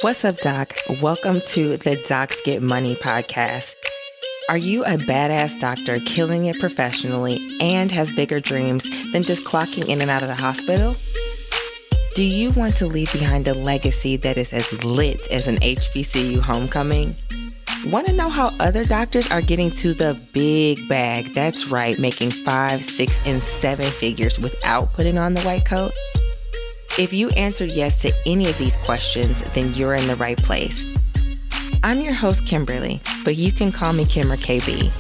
What's up, Doc? Welcome to the Docs Get Money podcast. Are you a badass doctor killing it professionally and has bigger dreams than just clocking in and out of the hospital? Do you want to leave behind a legacy that is as lit as an HBCU homecoming? Want to know how other doctors are getting to the big bag? That's right, making 5, 6, and 7 figures without putting on the white coat? If you answered yes to any of these questions, then you're in the right place. I'm your host, Kimberly, but you can call me Kim or KB.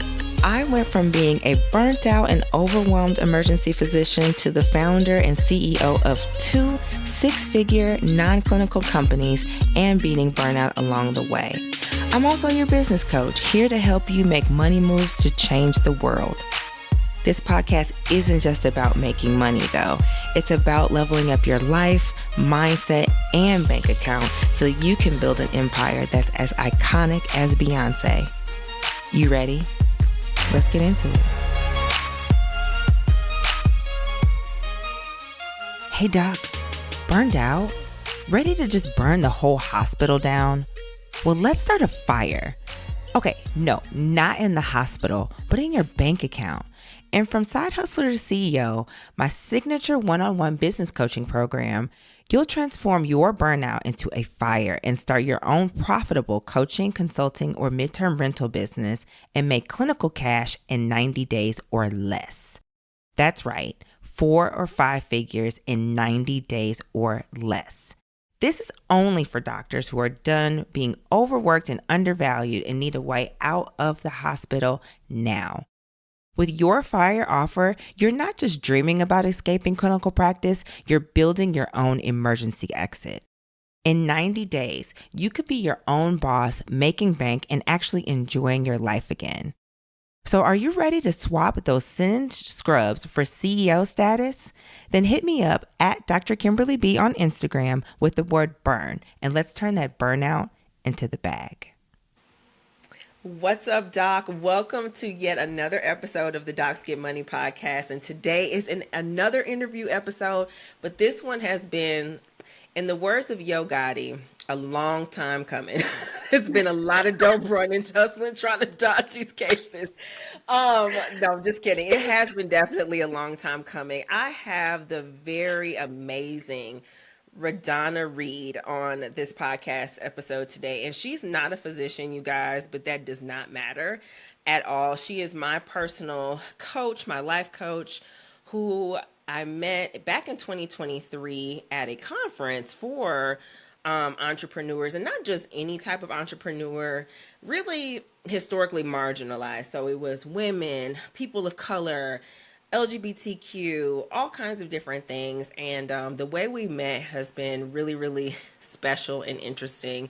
I went from being a burnt out and overwhelmed emergency physician to the founder and CEO of 2 6-figure non-clinical companies and beating burnout along the way. I'm also your business coach, here to help you make money moves to change the world. This podcast isn't just about making money, though. It's about leveling up your life, mindset, and bank account so you can build an empire that's as iconic as Beyonce. You ready? Let's get into it. Hey, Doc. Burned out? Ready to just burn the whole hospital down? Well, let's start a fire. Okay, no, not in the hospital, but in your bank account. And from Side Hustler to CEO, my signature one-on-one business coaching program, you'll transform your burnout into a fire and start your own profitable coaching, consulting, or midterm rental business and make clinical cash in 90 days or less. That's right, 4 or 5 figures in 90 days or less. This is only for doctors who are done being overworked and undervalued and need a way out of the hospital now. With your fire offer, you're not just dreaming about escaping clinical practice, you're building your own emergency exit. In 90 days, you could be your own boss, making bank, and actually enjoying your life again. So are you ready to swap those singed scrubs for CEO status? Then hit me up at Dr. Kimberly B on Instagram with the word burn, and let's turn that burnout into the bag. What's up, Doc? Welcome to yet another episode of the Docs Get Money podcast. And today is another interview episode, but this one has been, in the words of Yo Gotti, a long time coming. It's been a lot of dope running, hustling, trying to dodge these cases. No, I'm just kidding. It has been definitely a long time coming. I have the very amazing RaDonna Reed on this podcast episode today. And she's not a physician, you guys, but that does not matter at all. She is my personal coach, my life coach, who I met back in 2023 at a conference for entrepreneurs, and not just any type of entrepreneur, really historically marginalized. So it was women, people of color, LGBTQ, all kinds of different things. And the way we met has been really, really special and interesting.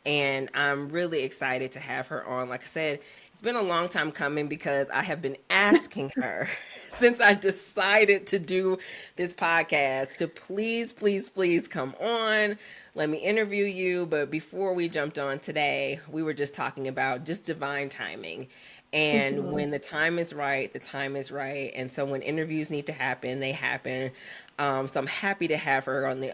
And I'm really excited to have her on. Like I said, it's been a long time coming because I have been asking her since I decided to do this podcast to please, please, please come on. Let me interview you. But before we jumped on today, we were just talking about just divine timing. And when the time is right, the time is right. And so when interviews need to happen, they happen. So I'm happy to have her on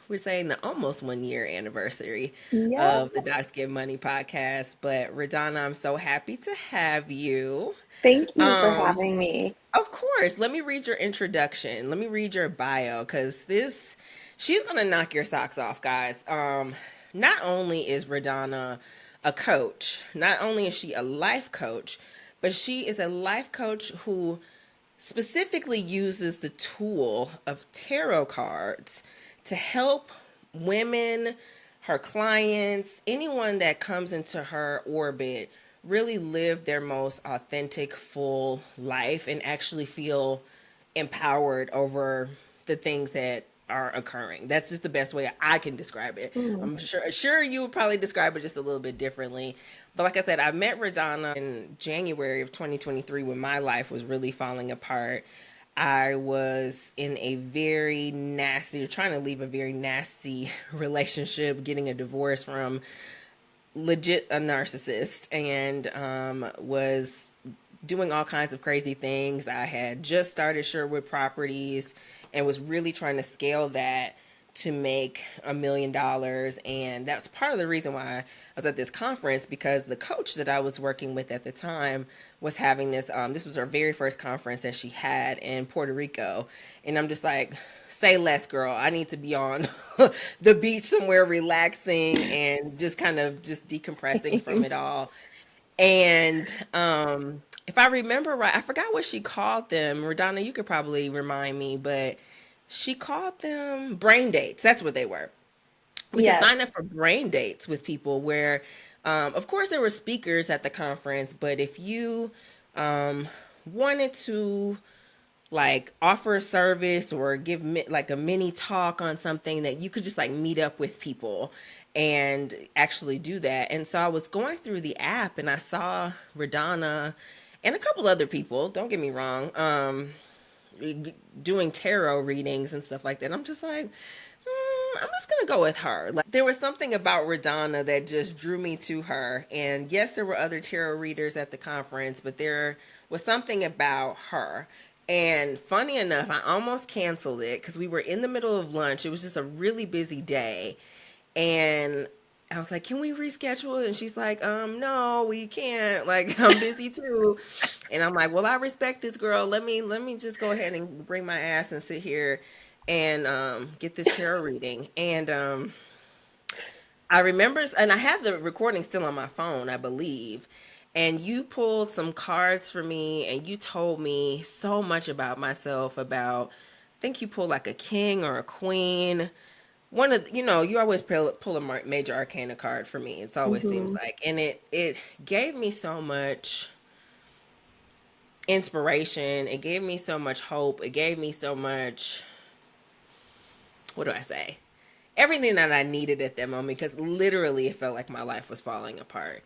we're saying the almost 1-year anniversary of the Docs Get Money podcast. But RaDonna, I'm so happy to have you. Thank you for having me. Of course. Let me read your introduction. Let me read your bio, because she's going to knock your socks off, guys. Not only is RaDonna a coach, not only is she a life coach, but she is a life coach who specifically uses the tool of tarot cards to help women, her clients, anyone that comes into her orbit really live their most authentic, full life and actually feel empowered over the things that are occurring. That's just the best way I can describe it. I'm sure you would probably describe it just a little bit differently. But like I said, I met RaDonna in January of 2023 when my life was really falling apart. I was in trying to leave a very nasty relationship, getting a divorce from legit a narcissist, and was doing all kinds of crazy things. I had just started Sherwood Properties and was really trying to scale that to make $1 million. And that's part of the reason why I was at this conference, because the coach that I was working with at the time was having this. This was her very first conference that she had in Puerto Rico. And I'm just like, say less, girl. I need to be on the beach somewhere relaxing and just kind of just decompressing from it all. And if I remember right, I forgot what she called them. RaDonna, you could probably remind me, but she called them brain dates. That's what they were. We could Yes. sign up for brain dates with people where, of course, there were speakers at the conference, but if you wanted to like offer a service or give like a mini talk on something, that you could just like meet up with people and actually do that. And so I was going through the app and I saw RaDonna and a couple other people, don't get me wrong, doing tarot readings and stuff like that. I'm just like, I'm just gonna go with her. Like, there was something about RaDonna that just drew me to her. And yes, there were other tarot readers at the conference, but there was something about her. And funny enough, I almost canceled it because we were in the middle of lunch. It was just a really busy day. And I was like, can we reschedule it? And she's like, no, we can't. Like, I'm busy too. And I'm like, well, I respect this girl. Let me just go ahead and bring my ass and sit here and get this tarot reading. And I remember, and I have the recording still on my phone, I believe. And you pulled some cards for me, and you told me so much about myself. About, I think you pulled like a king or a queen. One of you always pull a major arcana card for me. It always seems Hmm. like, and it gave me so much inspiration. It gave me so much hope. It gave me so much, what do I say? Everything that I needed at that moment, because literally it felt like my life was falling apart.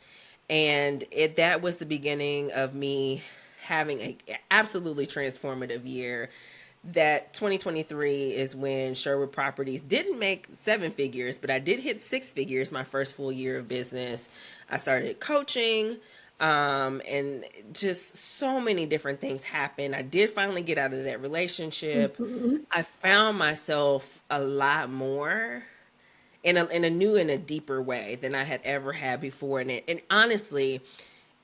And that was the beginning of me having a absolutely transformative year. That 2023 is when Sherwood Properties didn't make seven figures, but I did hit six figures my first full year of business. I started coaching, and just so many different things happened. I did finally get out of that relationship. Hmm. I found myself a lot more in a new and a deeper way than I had ever had before. And honestly,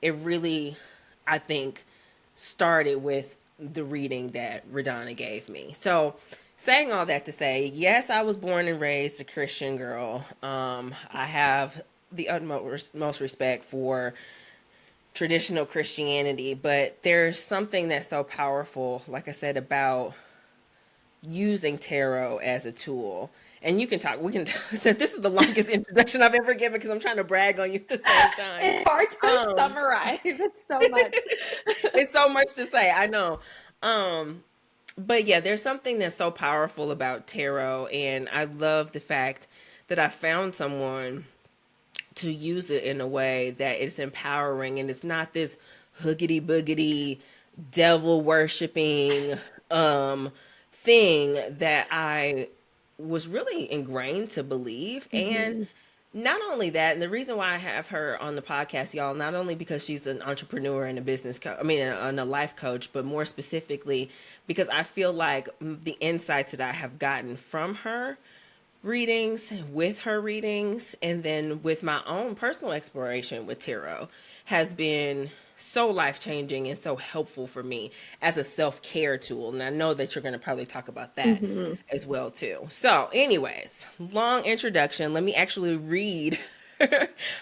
it really, I think, started with the reading that RaDonna gave me. So, saying all that to say, yes, I was born and raised a Christian girl. I have the utmost most respect for traditional Christianity, but there's something that's so powerful, like I said, about using tarot as a tool. And you can talk, we can, this is the longest introduction I've ever given because I'm trying to brag on you at the same time. It's hard to Um, summarize. It's so much. it's so much to say, I know. Um, but yeah, there's something that's so powerful about tarot. And I love the fact that I found someone to use it in a way that it's empowering and it's not this hoogity boogity devil worshiping um thing that I was really ingrained to believe. And Hmm. not only that, and the reason why I have her on the podcast, y'all, not only because she's an entrepreneur and a business coach, I mean, and a life coach, but more specifically because I feel like the insights that I have gotten from her readings, with her readings, and then with my own personal exploration with tarot has been so life changing and so helpful for me as a self care tool. And I know that you're going to probably talk about that Hmm. as well too. So, anyways, long introduction. Let me actually read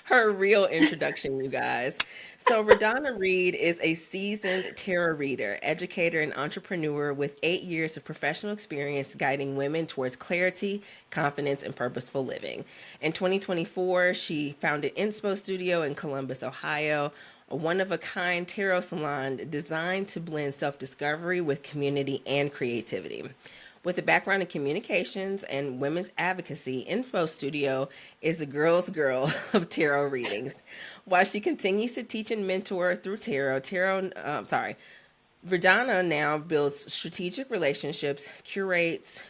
her real introduction, you guys. So, RaDonna Reed is a seasoned tarot reader, educator, and entrepreneur with 8 years of professional experience guiding women towards clarity, confidence, and purposeful living. In 2024, she founded Inspo Studio in Columbus, Ohio, a one of a kind tarot salon designed to blend self discovery with community and creativity. With a background in communications and women's advocacy, Info Studio is the girl's girl of tarot readings. While she continues to teach and mentor through RaDonna now builds strategic relationships, curates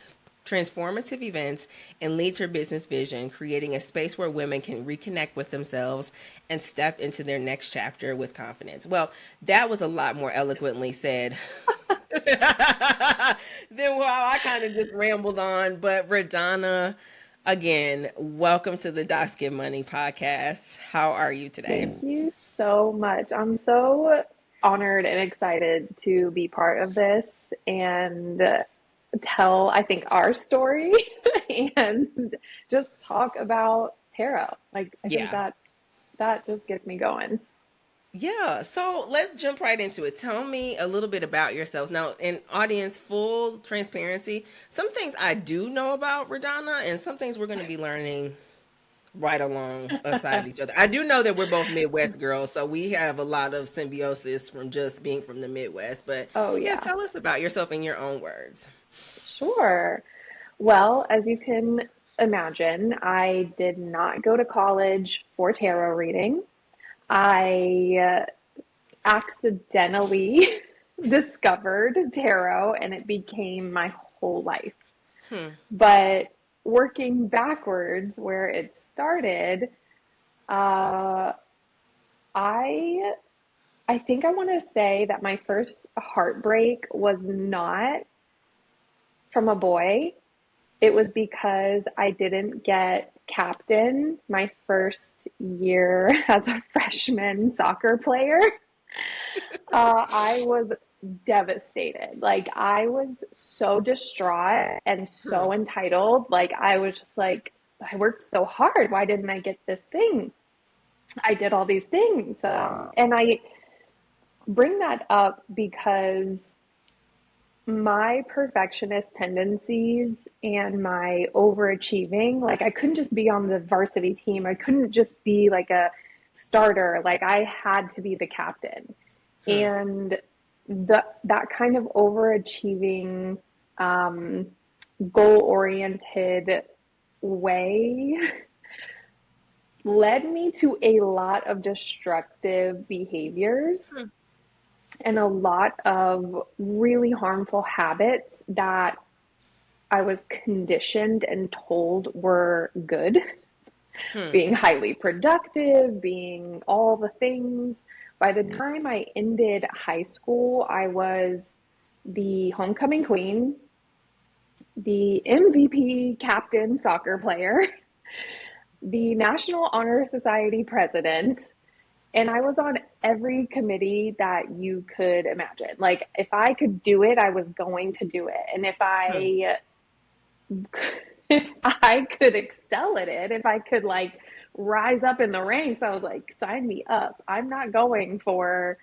transformative events, and leads her business vision, creating a space where women can reconnect with themselves and step into their next chapter with confidence. Well, that was a lot more eloquently said Then well, I kind of just rambled on, but RaDonna, again, welcome to the Docs Get Money podcast. How are you today? Thank you so much. I'm so honored and excited to be part of this and tell, I think, our story and just talk about tarot. Like, I think Yeah. that just gets me going. Yeah, so let's jump right into it. Tell me a little bit about yourselves. Now, in audience, full transparency, some things I do know about RaDonna, and some things we're going to be learning right along aside of each other. I do know that we're both Midwest girls, so we have a lot of symbiosis from just being from the Midwest. But Oh, yeah, yeah, tell us about yourself in your own words. sure. Well, as you can imagine, I did not go to college for tarot reading. I accidentally discovered tarot and it became my whole life. Hmm. But working backwards where it started, uh, I I think I want to say that my first heartbreak was not from a boy. It was because I didn't get captain my first year as a freshman soccer player. I was devastated. Like, I was so distraught and Hmm. so entitled. Like, I was just like, I worked so hard. Why didn't I get this thing? I did all these things. And I bring that up because my perfectionist tendencies and my overachieving, like, I couldn't just be on the varsity team. I couldn't just be like a starter. Like, I had to be the captain. Hmm. And that kind of overachieving, um, goal oriented way led me to a lot of destructive behaviors Hmm. and a lot of really harmful habits that I was conditioned and told were good. Hmm. Being highly productive, being all the things. By the time I ended high school, I was the homecoming queen, the MVP captain soccer player, the National Honor Society president, and I was on every committee that you could imagine. Like, if I could do it, I was going to do it. And Hmm. if I could excel at it, if I could like rise up in the ranks, I was like, sign me up. I'm not going for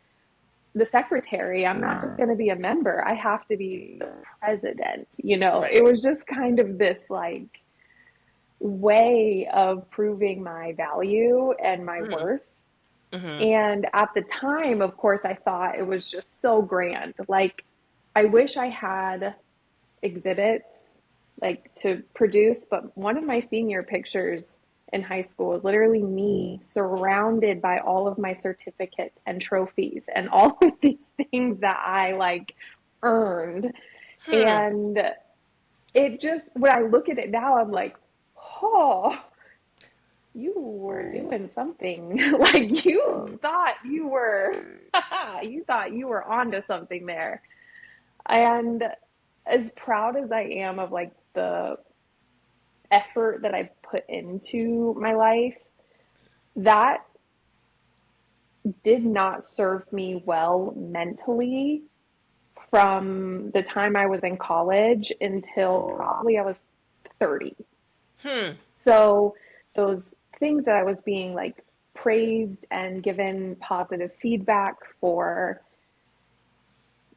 the secretary. I'm not just going to be a member. I have to be the president. Right. It was just kind of this like way of proving my value and my Hmm. worth. Hmm. And at the time, of course, I thought it was just so grand. Like, I wish I had exhibits like to produce, but one of my senior pictures in high school is literally me surrounded by all of my certificates and trophies and all of these things that I like earned. Hmm. And it just, when I look at it now, I'm like, oh, you were doing something. Like, you thought you were, you thought you were onto something there. And as proud as I am of like the effort that I put into my life, that did not serve me well mentally from the time I was in college until probably I was 30. Hmm. So those things that I was being like praised and given positive feedback for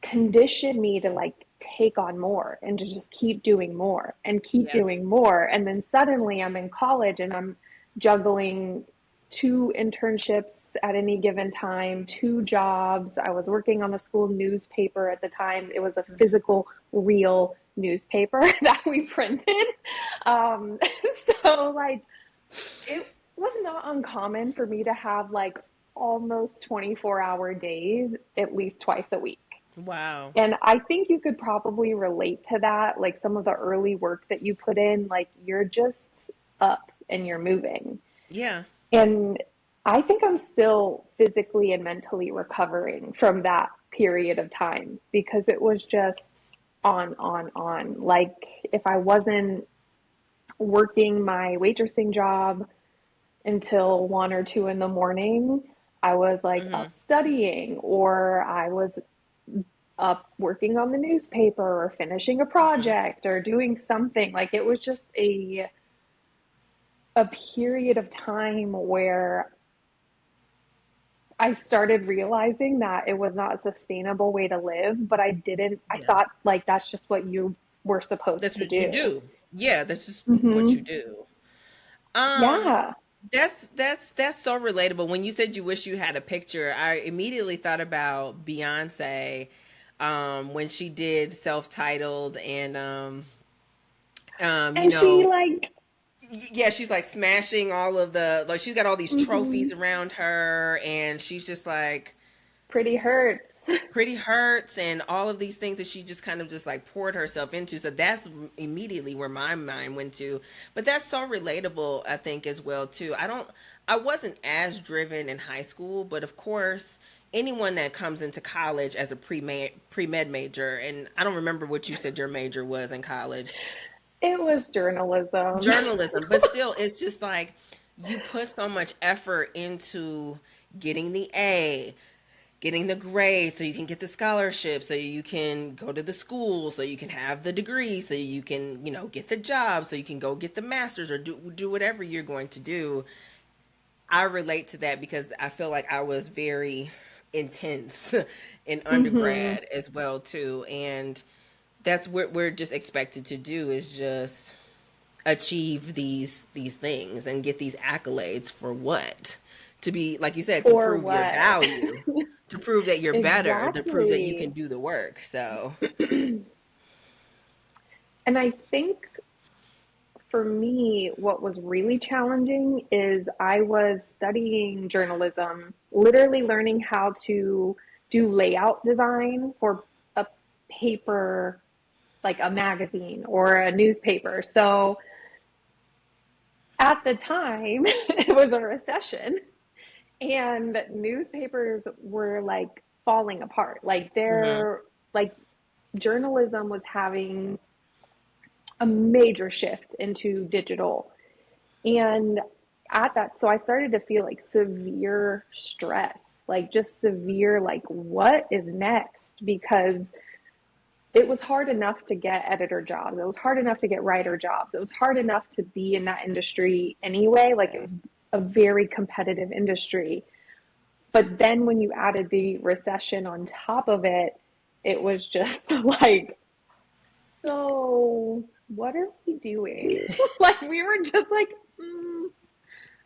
conditioned me to like take on more and to just keep doing more and keep Yeah. doing more. And then suddenly I'm in college and I'm juggling two internships at any given time, two jobs. I was working on the school newspaper at the time. It was a physical, real newspaper that we printed. Um, so, like, it was not uncommon for me to have like almost 24-hour days at least twice a week. Wow. And I think you could probably relate to that, like some of the early work that you put in, like you're just up and you're moving. Yeah. And I think I'm still physically and mentally recovering from that period of time because it was just on. Like, if I wasn't working my waitressing job until 1 or 2 in the morning, I was like Mm-hmm. up studying, or I was up working on the newspaper, or finishing a Mm-hmm. project, or doing something. Like, it was just a period of time where I started realizing that it was not a sustainable way to live, but I Yeah. thought like that's just what you were supposed That's to what you do. do. Yeah, that's just what you Hmm. do. Um, Yeah. that's so relatable. When you said you wish you had a picture, I immediately thought about Beyonce, when she did self-titled and you And she know, like yeah, she's like smashing all of the, like, she's got all these hmm trophies around her, and she's just like pretty hurts. pretty hurts and all of these things that she just kind of just like poured herself into. So that's immediately where my mind went to. But that's so relatable, I think, as well too. I wasn't as driven in high school, but of course anyone that comes into college as a pre-med major, and I don't remember what you said your major was in college. It was journalism. Journalism, but still it's just like you put so much effort into getting the A, getting the grade so you can get the scholarship, so you can go to the school, so you can have the degree, so you can, get the job, so you can go get the master's or do whatever you're going to do. I relate to that because I feel like I was very intense in Hmm. undergrad as well too, and that's what we're just expected to do, is just achieve these things and get these accolades for what? To be, like you said, to For prove your what? value, to prove that you're better, to prove that you can Exactly. do the work. So, And I think for me, what was really challenging is I was studying journalism, literally learning how to do layout design for a paper, like a magazine or a newspaper. So at the time, it was a recession, and newspapers were like falling apart. Like, hmm, like journalism was having a major shift into digital. And at that, so I started to feel like severe stress, like just severe, like, what is next? Because it was hard enough to get editor jobs. It was hard enough to get writer jobs. It was hard enough to be in that industry anyway. Like, it was a very competitive industry. But then when you added the recession on top of it, it was just like, so what are we doing? Like, we were just like,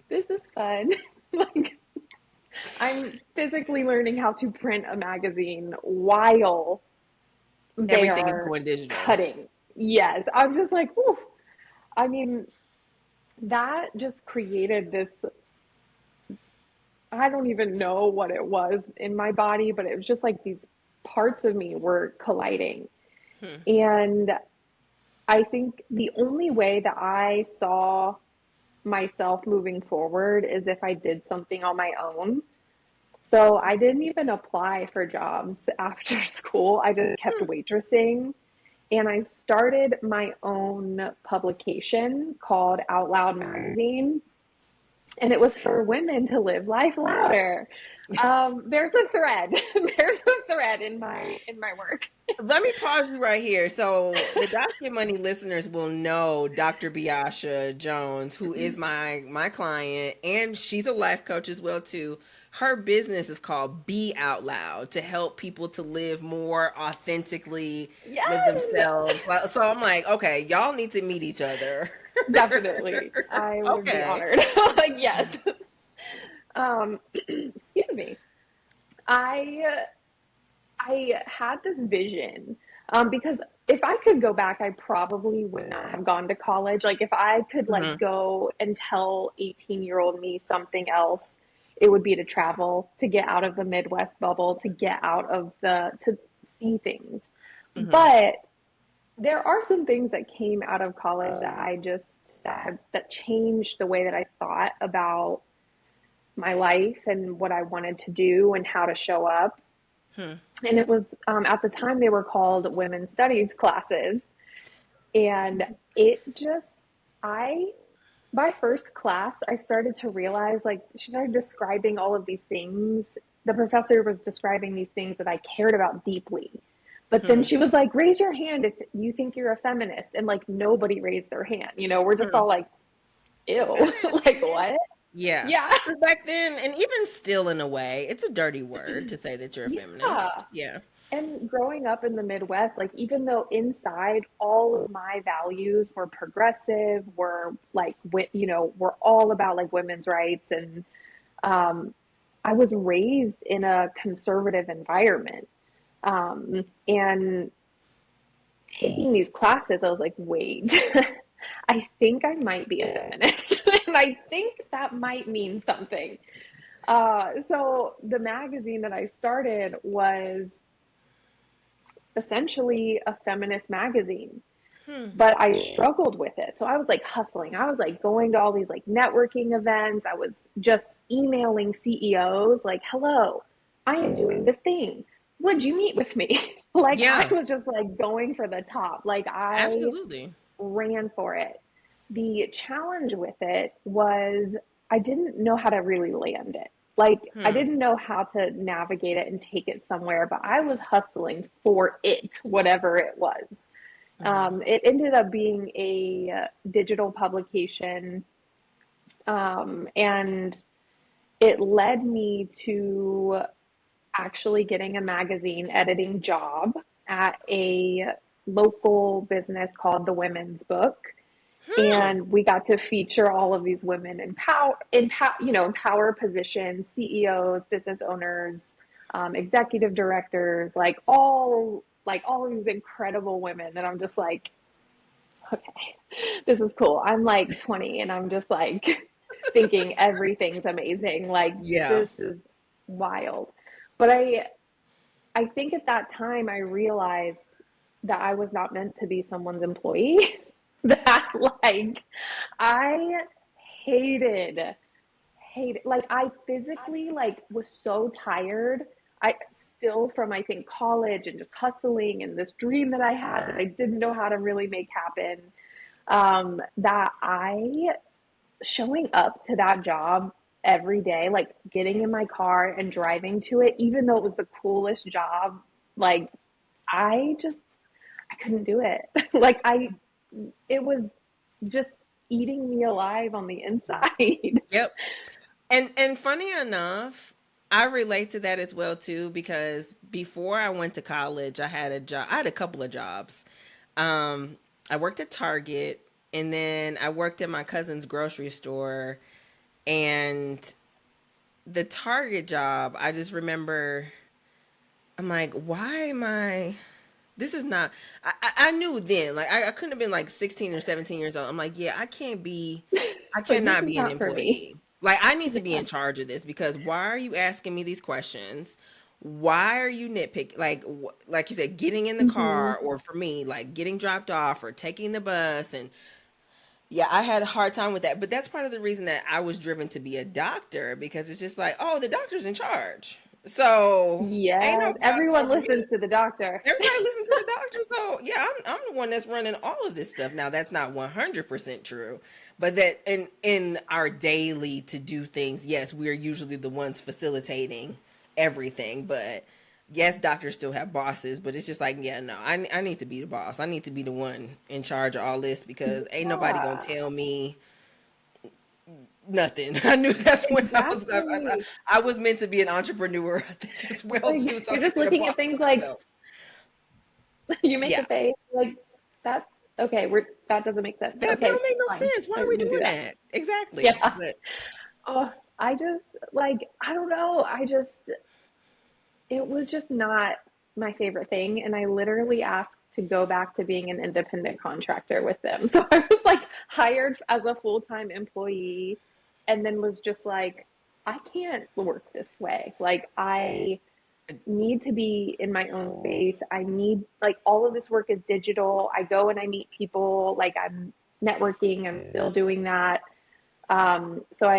this is fun. Like, I'm physically learning how to print a magazine while they everything is are going digital. cutting. Yes, I'm just like, whew. I mean, that just created this. I don't even know what it was in my body, but it was just like these parts of me were colliding. Hmm. And I think the only way that I saw myself moving forward is if I did something on my own. So I didn't even apply for jobs after school. I just kept Hmm. waitressing. And I started my own publication called Out Loud Magazine. And it was for women to live life louder. There's a thread. There's a thread in my work. Let me pause you right here. So the Docket Money listeners will know Dr. Biasha Jones, who is my client, and she's a life coach as well too. Her business is called Be Out Loud, to help people to live more authentically, live Yes, themselves. So I'm like, okay, y'all need to meet each other. definitely. I would be Okay. honored. Like, yes. Excuse me. I I had this vision, because if I could go back, I probably would not have gone to college. Like, if I could like Hmm. go and tell 18-year-old me something else, it would be to travel, to get out of the Midwest bubble, to get out of to see things. Hmm. But there are some things that came out of college that I just that changed the way that I thought about my life and what I wanted to do and how to show up. Hmm. And it was at the time they were called women's studies classes. And it just, I, by first class, I started to realize like she started describing all of these things. The professor was describing these things that I cared about deeply. But then Hmm. she was like, raise your hand if you think you're a feminist. And like nobody raised their hand. You know, we're just Hmm. all like, Are ew, they a like feminist? what? Yeah. Yeah. 'Cause back then, and even still in a way, it's a dirty word to say that you're a Yeah. feminist. Yeah. And growing up in the Midwest, like even though inside all of my values were progressive, were like, you know, we're all about like women's rights and um, I was raised in a conservative environment. And taking these classes, I was like, wait, I think I might be a feminist. And I think that might mean something. So the magazine that I started was essentially a feminist magazine, Hmm. but I struggled with it. So I was like hustling. I was like going to all these like networking events. I was just emailing CEOs like, "Hello, I am doing this thing. Would you meet with me?" Like I Yeah. was just like going for the top. Like I Absolutely. ran for it. The challenge with it was I didn't know how to really land it. Like I Hmm. didn't know how to navigate it and take it somewhere, but I was hustling for it, whatever it was. Hmm. It ended up being a digital publication, and it led me to actually getting a magazine editing job at a local business called The Women's Book. Hmm. And we got to feature all of these women in power positions, CEOs, business owners, executive directors, like all of these incredible women. And I'm just like, okay, this is cool. I'm like 20 and I'm just like thinking everything's amazing. Like Yeah. this is wild. But I think at that time I realized that I was not meant to be someone's employee. That like I hated like I physically like was so tired. I still from I think college and just hustling and this dream that I had that I didn't know how to really make happen. That I showing up to that job every day, like getting in my car and driving to it, even though it was the coolest job, like I just I couldn't do it. Like it was just eating me alive on the inside. Yep. And funny enough, I relate to that as well too because before I went to college, I had a job. I had a couple of jobs. Um, I worked at Target, and then I worked at my cousin's grocery store. And the Target job, I just remember, I'm like, why am I? This is not. I knew then, like I couldn't have been like 16 or 17 years old. I'm like, yeah, I Like this cannot is be an not for me. employee. Like I need to be Yeah. in charge of this because why are you asking me these questions? Why are you nitpick like you said, getting in the Hmm. car, or for me, like getting dropped off or taking the bus? And yeah, I had a hard time with that. But that's part of the reason that I was driven to be a doctor because it's just like, oh, the doctor's in charge. So ain't no Yes, boss everyone over me. listens to the doctor. Everybody listen to the doctor. So yeah, I'm the one that's running all of this stuff. Now that's not 100% true, but that in our daily to do things, yes, we're usually the ones facilitating everything. But yes, doctors still have bosses, but it's just like, yeah, no, I need to be the boss. I need to be the one in charge of all this because ain't nobody gonna Yeah, tell me nothing. I knew that's when exactly. I was meant to be an entrepreneur, I think, as well Like too, so I you're could just be the looking boss at things of like myself. you make Yeah. a face like that. Okay, that doesn't make sense. Yeah, that Okay, don't make no fine. sense. Why I'm are we gonna do doing that. that? Exactly. Yeah. But Oh, I just like I don't know. I just it was just not my favorite thing. And I literally asked to go back to being an independent contractor with them. So I was like hired as a full time employee and then was just like, I can't work this way. Like, I need to be in my own space. I need, like, all of this work is digital. I go and I meet people, like, I'm networking, I'm still doing that. So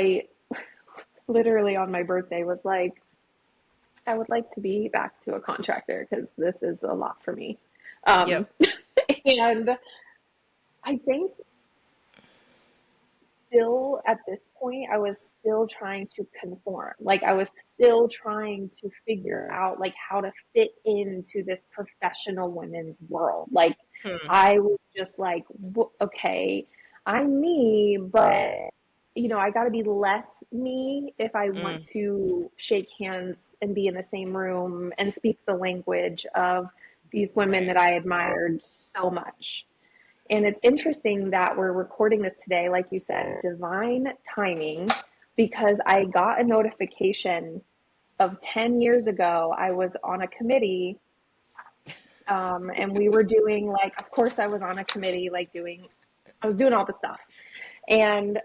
literally on my birthday was like, I would like to be back to a contractor because this is a lot for me. Yep. Um, and I think still at this point, I was still trying to conform. Like I was still trying to figure out like how to fit into this professional women's world. Like Hmm. I was just like, okay, I'm me, but I got to be less me if I want Mm. to shake hands and be in the same room and speak the language of these women Right. that I admired so much. And it's interesting that we're recording this today, like you said, divine timing, because I got a notification of 10 years ago. I was on a committee, and we were doing, like, of course, I was on a committee, like, I was doing all the stuff. And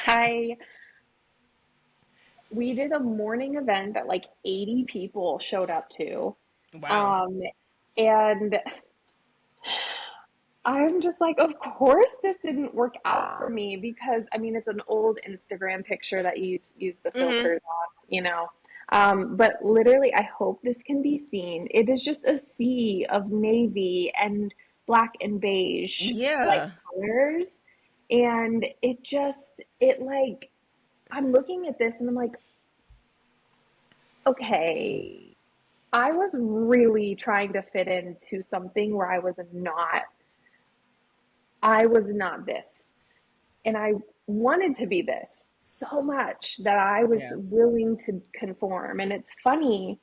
I, we did a morning event that like 80 people showed up to. Wow. Um, and I'm just like, of course this didn't work out for me because I mean it's an old Instagram picture that you use the Mm-hmm. filters on. But literally, I hope this can be seen. It is just a sea of navy and black and beige like Yeah. colors, and it like I'm looking at this and I'm like, okay, I was really trying to fit into something where I was not this. And I wanted to be this so much that I was Yeah. willing to conform. And it's funny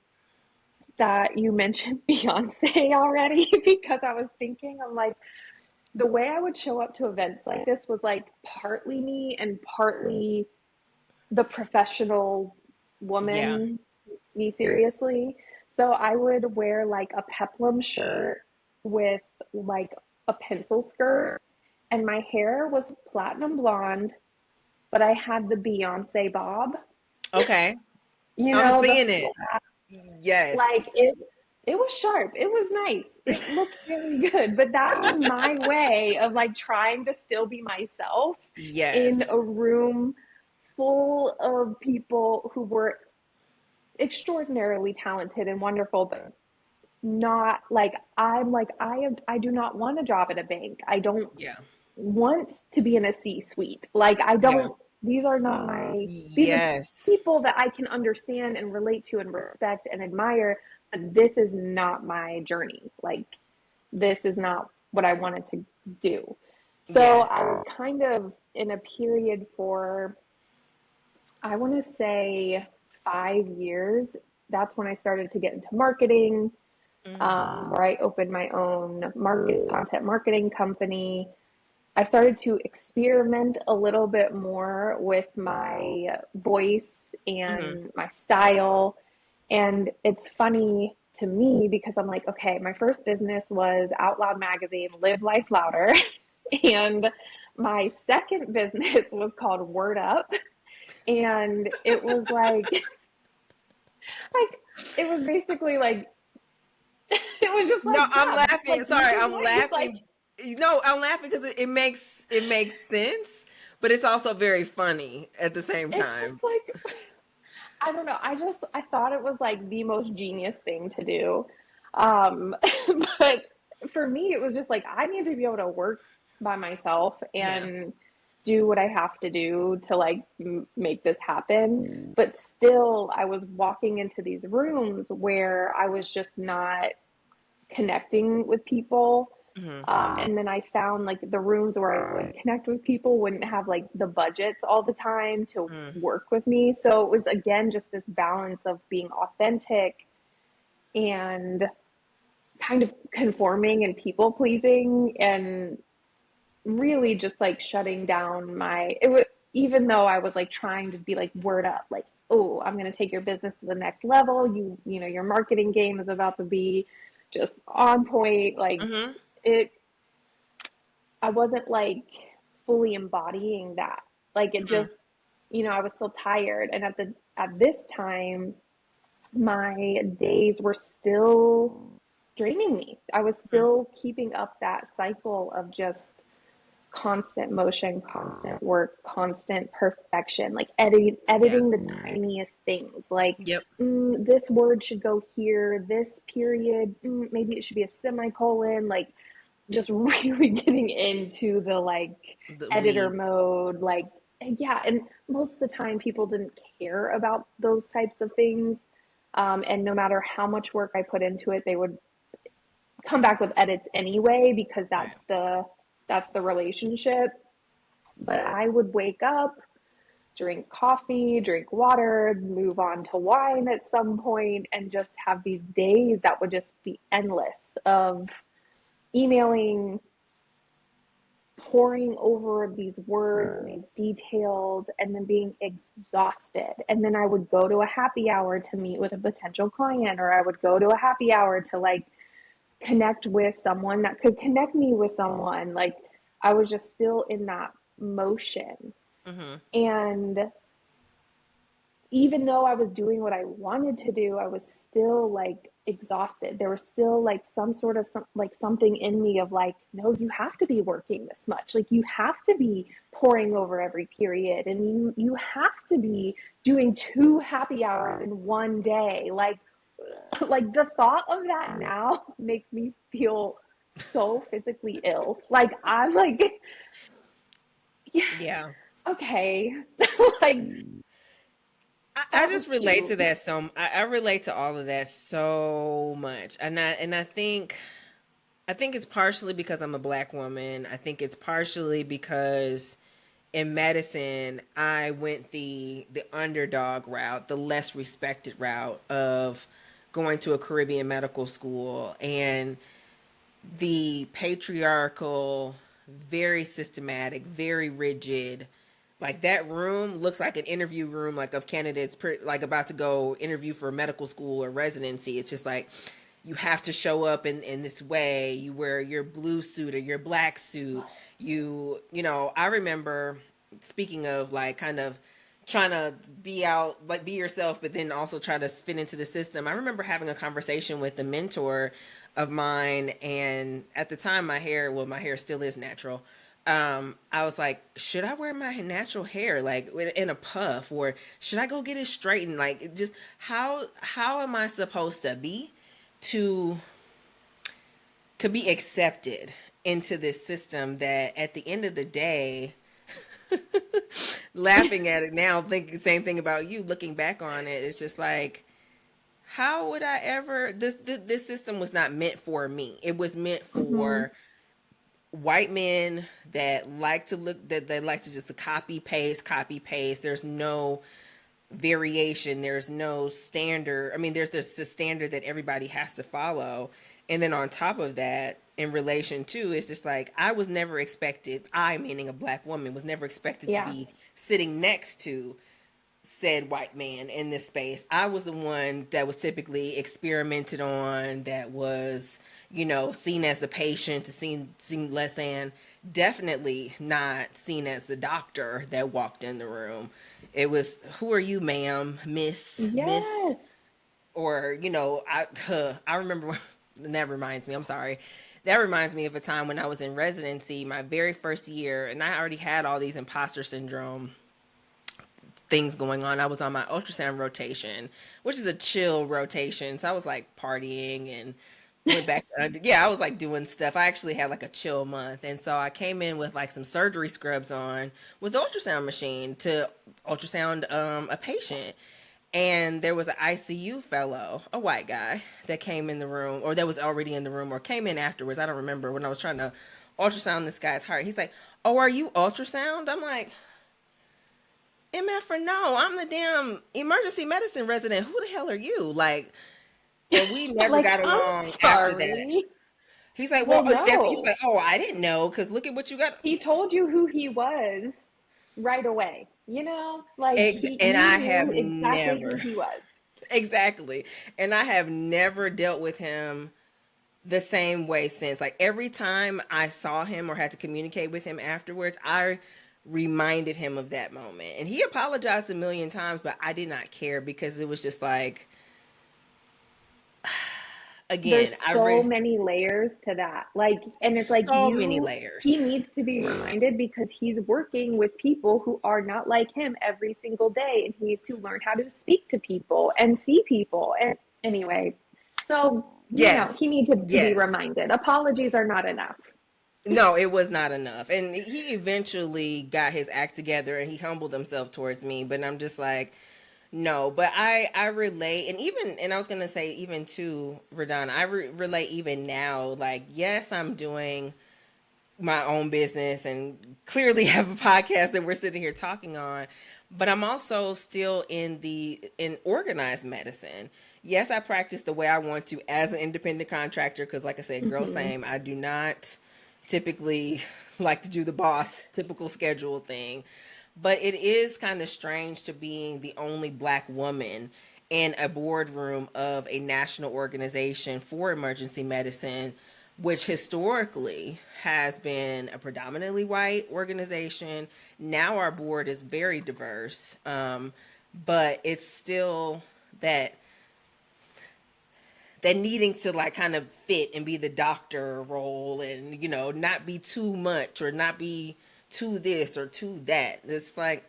that you mentioned Beyonce already because I was thinking, I'm like, the way I would show up to events like this was like partly me and partly the professional Yeah. woman, me seriously. So I would wear like a peplum shirt with like a pencil skirt, and my hair was platinum blonde, but I had the Beyonce bob. Okay. You I'm know, the seeing it. Yes. like it was sharp. It was nice. It looked very good, but that was my way of like trying to still be myself in Yes. a room full of people who were extraordinarily talented and wonderful, but not like I do not want a job at a bank. I don't Yeah. want to be in a C-suite. Like I Yeah. don't these are not my these are Yes. people that I can understand and relate to and respect and admire, but this is not my journey. Like this is not what I wanted to do. So I Yes. was kind of in a period for, I want to say, 5 years. That's when I started to get into marketing, Mm. where I opened my own content marketing company. I started to experiment a little bit more with my voice Mm-hmm. and my style. And it's funny to me because I'm like, okay, my first business was Out Loud Magazine, Live Life Louder. And my second business was called Word Up. And it was like, it was basically like, it was just No, like, I'm yeah, like laughing. Sorry, live I'm life, like, laughing. No, I'm laughing because it makes sense, but it's also very funny at the same it's just time. like, I don't know. I thought it was like the most genius thing to do. Um, but for me, it was just like I need to be able to work by myself Yeah. and do what I have to do to like make this happen. But still, I was walking into these rooms where I was just not connecting with people. Hmm. And then I found like the rooms where I would connect with people wouldn't have like the budgets all the time to Mm. work with me. So it was again just this balance of being authentic and kind of conforming and people pleasing and really just like shutting down it was, even though I was like trying to be like word up, like, oh, I'm going to take your business to the next level. Your marketing game is about to be just on point. Like Hmm. it, I wasn't like fully embodying that. Like it Hmm. just, I was still tired. And at this time, my days were still draining me. I was still keeping up that cycle of just constant motion, constant work, constant perfection, like Yeah. editing the tiniest things. Like, Yep. this word should go here, this period, maybe it should be a semicolon. Like, just really getting into the like The editor weed. mode. Like, yeah, and most of the time people didn't care about those types of things. And no matter how much work I put into it, they would come back with edits anyway because Right. that's the relationship. But I would wake up, drink coffee, drink water, move on to wine at some point, and just have these days that would just be endless of emailing, poring over these words and these details, and then being exhausted. And then I would go to a happy hour to meet with a potential client, or I would go to a happy hour to like connect with someone that could connect me with someone. Like, I was just still in that motion. Mm-hmm. And even though I was doing what I wanted to do, I was still like exhausted. There was still like like something in me of like, no, you have to be working this much. Like, you have to be pouring over every period, and you have to be doing 2 happy hours in one day. Like the thought of that now makes me feel so physically ill. Like, I'm like, yeah, Yeah. okay. Like, I that was just relate cute. to that I relate to all of that so much. I think it's partially because I'm a black woman. I think it's partially because in medicine I went the underdog route, the less respected route of going to a Caribbean medical school, and the patriarchal, very systematic, very rigid. Like, that room looks like an interview room, like of candidates like about to go interview for medical school or residency. It's just like, you have to show up in this way. You wear your blue suit or your black suit. I remember, speaking of like kind of trying to be out, like be yourself, but then also try to fit into the system. I remember having a conversation with a mentor of mine, and at the time my hair still is natural. I was like, should I wear my natural hair like in a puff, or should I go get it straightened? Like, just how am I supposed to be to be accepted into this system that at the end of the day, laughing at it now, thinking the same thing about you, looking back on it, it's just like, how would I ever, this system was not meant for me. It was meant Mm-hmm. for white men that like to look, that they like to just copy paste. There's no variation, there's no standard. I mean, there's this the standard that everybody has to follow. And then on top of that, in relation to, it's just like, I was never expected, I meaning a black woman, was never expected to Yeah. be sitting next to said white man in this space. I was the one that was typically experimented on, that was, seen as the patient, to seen less than, definitely not seen as the doctor that walked in the room. It was, who are you, ma'am, miss, Yes. or I remember. And that reminds me, I'm sorry. That reminds me of a time when I was in residency, my very first year, and I already had all these imposter syndrome things going on. I was on my ultrasound rotation, which is a chill rotation. So I was like partying and went back. Yeah, I was like doing stuff. I actually had like a chill month. And so I came in with like some surgery scrubs on with the ultrasound machine to ultrasound a patient. And there was an ICU fellow, a white guy, that came in the room, or that was already in the room, or came in afterwards. I don't remember, when I was trying to ultrasound this guy's heart. He's like, "Oh, are you ultrasound?" I'm like, MF for no, I'm the damn emergency medicine resident. Who the hell are you? Like, and we never Like, got I'm along after that. sorry. He's like, Well, well, he was no. like, oh, I didn't know, because look at what you got. He told you who he was right away. Like, And you I knew have exactly who never, he was. exactly. And I have never dealt with him the same way since. Like, every time I saw him or had to communicate with him afterwards, I reminded him of that moment. And he apologized a million times, but I did not care, because it was just like, Again, There's so many layers to that. Like, and it's like so many layers. he needs to be reminded because he's working with people who are not like him every single day. And he needs to learn how to speak to people and see people. And anyway, so, Yes. he needed to be Yes. reminded. Apologies are not enough. No, it was not enough. And he eventually got his act together and he humbled himself towards me. But I'm just like, no, but I relate, and even, and I was gonna say even to RaDonna, I relate even now. Like, yes, I'm doing my own business and clearly have a podcast that we're sitting here talking on, but I'm also still in organized medicine. Yes, I practice the way I want to as an independent contractor because, like I said, girl, Mm-hmm. same. I do not typically like to do the boss typical schedule thing, but it is kind of strange to being the only black woman in a boardroom of a national organization for emergency medicine, which historically has been a predominantly white organization. Now our board is very diverse, but it's still that needing to like kind of fit and be the doctor role, and not be too much or not be too this or too that. It's like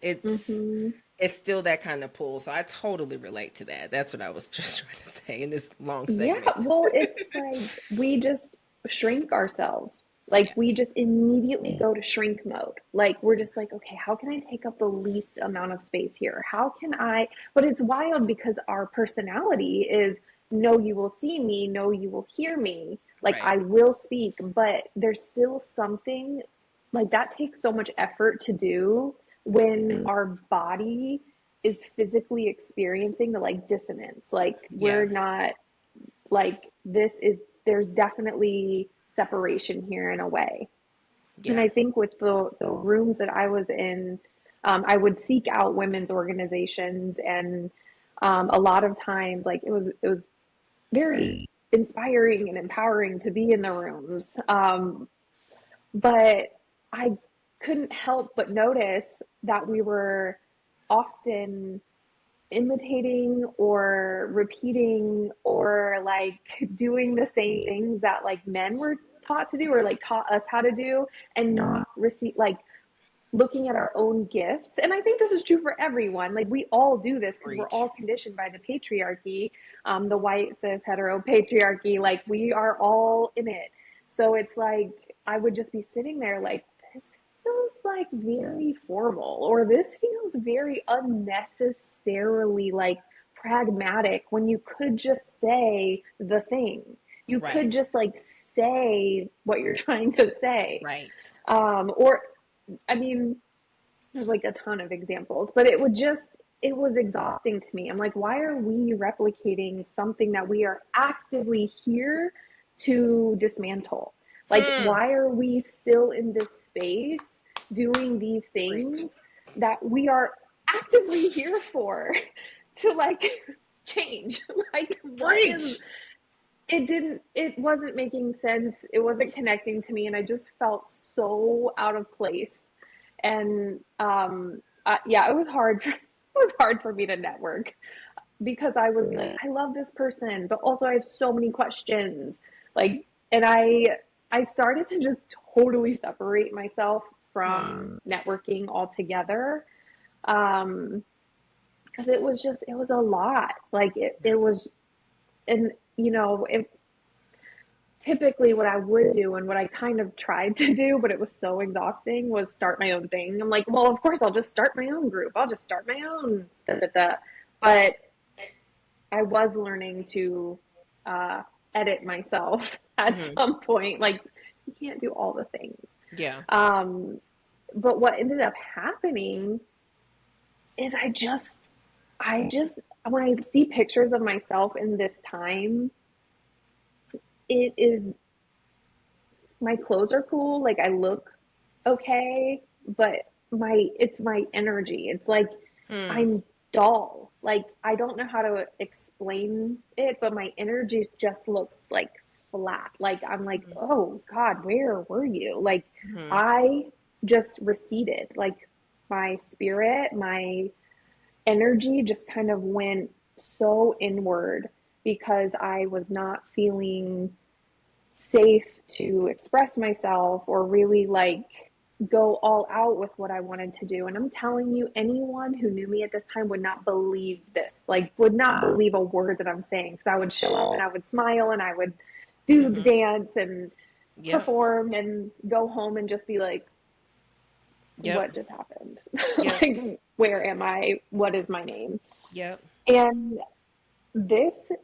it's Mm-hmm. it's still that kind of pull. So I totally relate to that. That's what I was just trying to say in this long Yeah, segment. well, it's like we just shrink ourselves. Yeah. Like we just immediately go to shrink mode. Like we're just like, okay, how can I take up the least amount of space here? How can I? But it's wild because our personality is no, you will see me, no, you will hear me. Like Right. I will speak, but there's still something like that takes so much effort to do when our body is physically experiencing the like dissonance. Like Yeah. we're not like there's definitely separation here in a way. And Yeah. I think with the rooms that I was in, I would seek out women's organizations, and a lot of times, like it was very inspiring and empowering to be in the rooms. But I couldn't help but notice that we were often imitating or repeating or like doing the same things that like men were taught to do or like taught us how to do, and not receive like looking at our own gifts. And I think this is true for everyone. Like we all do this because we're Preach. all conditioned by the patriarchy, the white cis hetero patriarchy. Like we are all in it. So it's like I would just be sitting there like, this feels like very formal, or this feels very unnecessarily like pragmatic, when you could just say the thing. You Right. could just like say what you're trying to say. Right. Or I mean, there's like a ton of examples, but it was exhausting to me. I'm like, why are we replicating something that we are actively here to dismantle? Like, Hmm. why are we still in this space doing these Preach. things that we are actively here for to like change? Like, what is Preach. it wasn't making sense. It wasn't connecting to me. And I just felt so out of place. And yeah, it was hard. It was hard for me to network because I was like, I love this person, but also I have so many questions. Like, and I started to just totally separate myself from networking altogether. Because it was a lot. Like it was, and it typically what I would do and what I kind of tried to do, but it was so exhausting, was start my own thing. I'm like, well, of course I'll just start my own group. I'll just start my own da, da, da. But I was learning to uh, edit myself at Hmm. some point. Like you can't do all the things. Yeah. Um, but what ended up happening is when I see pictures of myself in this time, it is my clothes are cool, like I look okay, but it's my energy. It's like Hmm. I'm dull. Like I don't know how to explain it, but my energy just looks like flat. Like I'm like, "Oh God, where were you?" Like Hmm. I just receded. Like my spirit, my energy just kind of went so inward because I was not feeling safe to express myself or really like go all out with what I wanted to do. And I'm telling you, anyone who knew me at this time would not believe this, like, would not believe a word that I'm saying, because I would show up and I would smile and I would do the dance and Yep. perform and go home and just be like, Yep. what just happened? Yep. Like, where am I? What is my name? Yep. And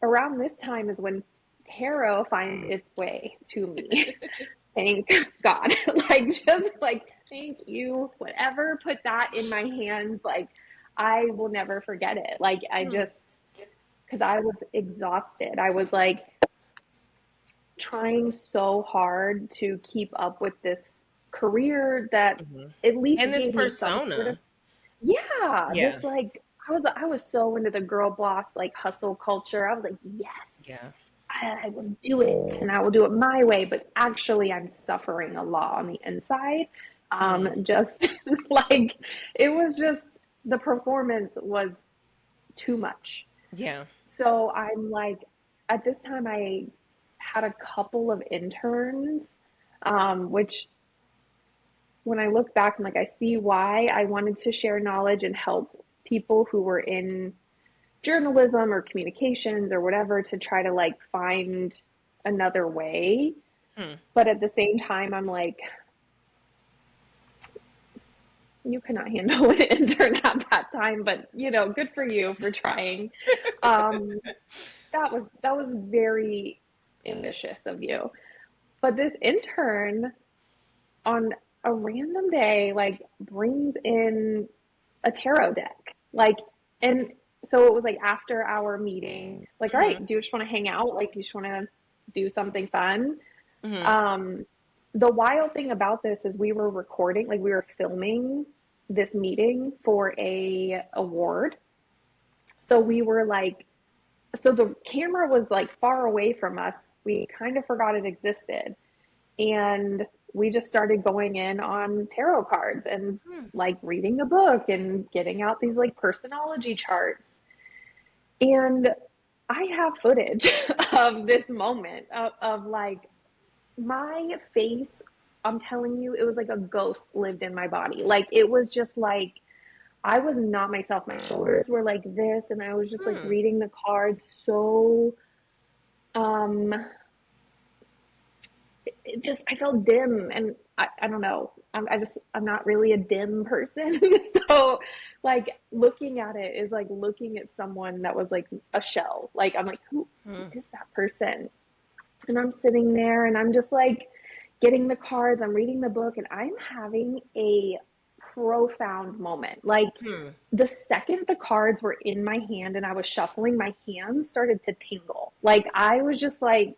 around this time is when tarot finds its way to me. Thank God. Like, just like, thank you. Whatever put that in my hands, like, I will never forget it. Like, because I was exhausted. I was like trying so hard to keep up with this career that at least And this gave me some sort of, persona. yeah, Yeah. this like, I was so into the girl boss, like hustle culture. I was like, yes, Yeah. I will do it and I will do it my way. But actually, I'm suffering a lot on the inside. Just like, it was just, the performance was too much. Yeah. So I'm like, at this time, I had a couple of interns, which when I look back, I'm like, I see why I wanted to share knowledge and help people who were in journalism or communications or whatever to try to like find another way. But at the same time, I'm like, you cannot handle an intern at that time, but you know, good for you for trying. Um, that was very ambitious of you. But this intern on a random day, like, brings in a tarot deck. Like, and so it was like after our meeting, like, all right, do you just want to hang out? Like, do you just want to do something fun? Um, the wild thing about this is we were recording, like, we were filming this meeting for a award. So we were like, so the camera was like far away from us. We kind of forgot it existed. And we just started going in on tarot cards and like reading a book and getting out these like personology charts. And I have footage of this moment of like my face. I'm telling you, it was like a ghost lived in my body. Like, it was just like, I was not myself. My shoulders were like this, and I was just like reading the cards so, um, it just, I felt dim, and I don't know. I'm not really a dim person. So like looking at it is like looking at someone that was like a shell. Like, I'm like, who is that person? And I'm sitting there and I'm just like getting the cards, I'm reading the book, and I'm having a profound moment. Like, the second the cards were in my hand and I was shuffling, my hands started to tingle. Like, I was just like,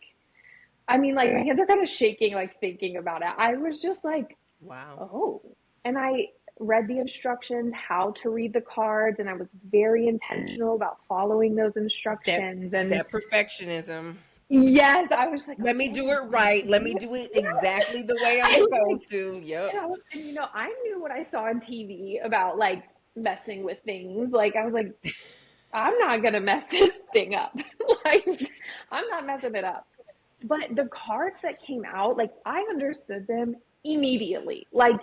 I mean, like, my hands are kind of shaking, like, thinking about it. I was just like, Wow. oh. And I read the instructions, how to read the cards, and I was very intentional about following those instructions. And That perfectionism. yes, I was like, Let me okay, do I'm it going right. to Let do me it. do it Yeah. exactly the way I'm I was like, supposed to. Yep. and you know, I knew what I saw on TV about like messing with things. Like, I was like, I'm not gonna mess this thing up. Like, I'm not messing it up. But the cards that came out, like, I understood them immediately. Like,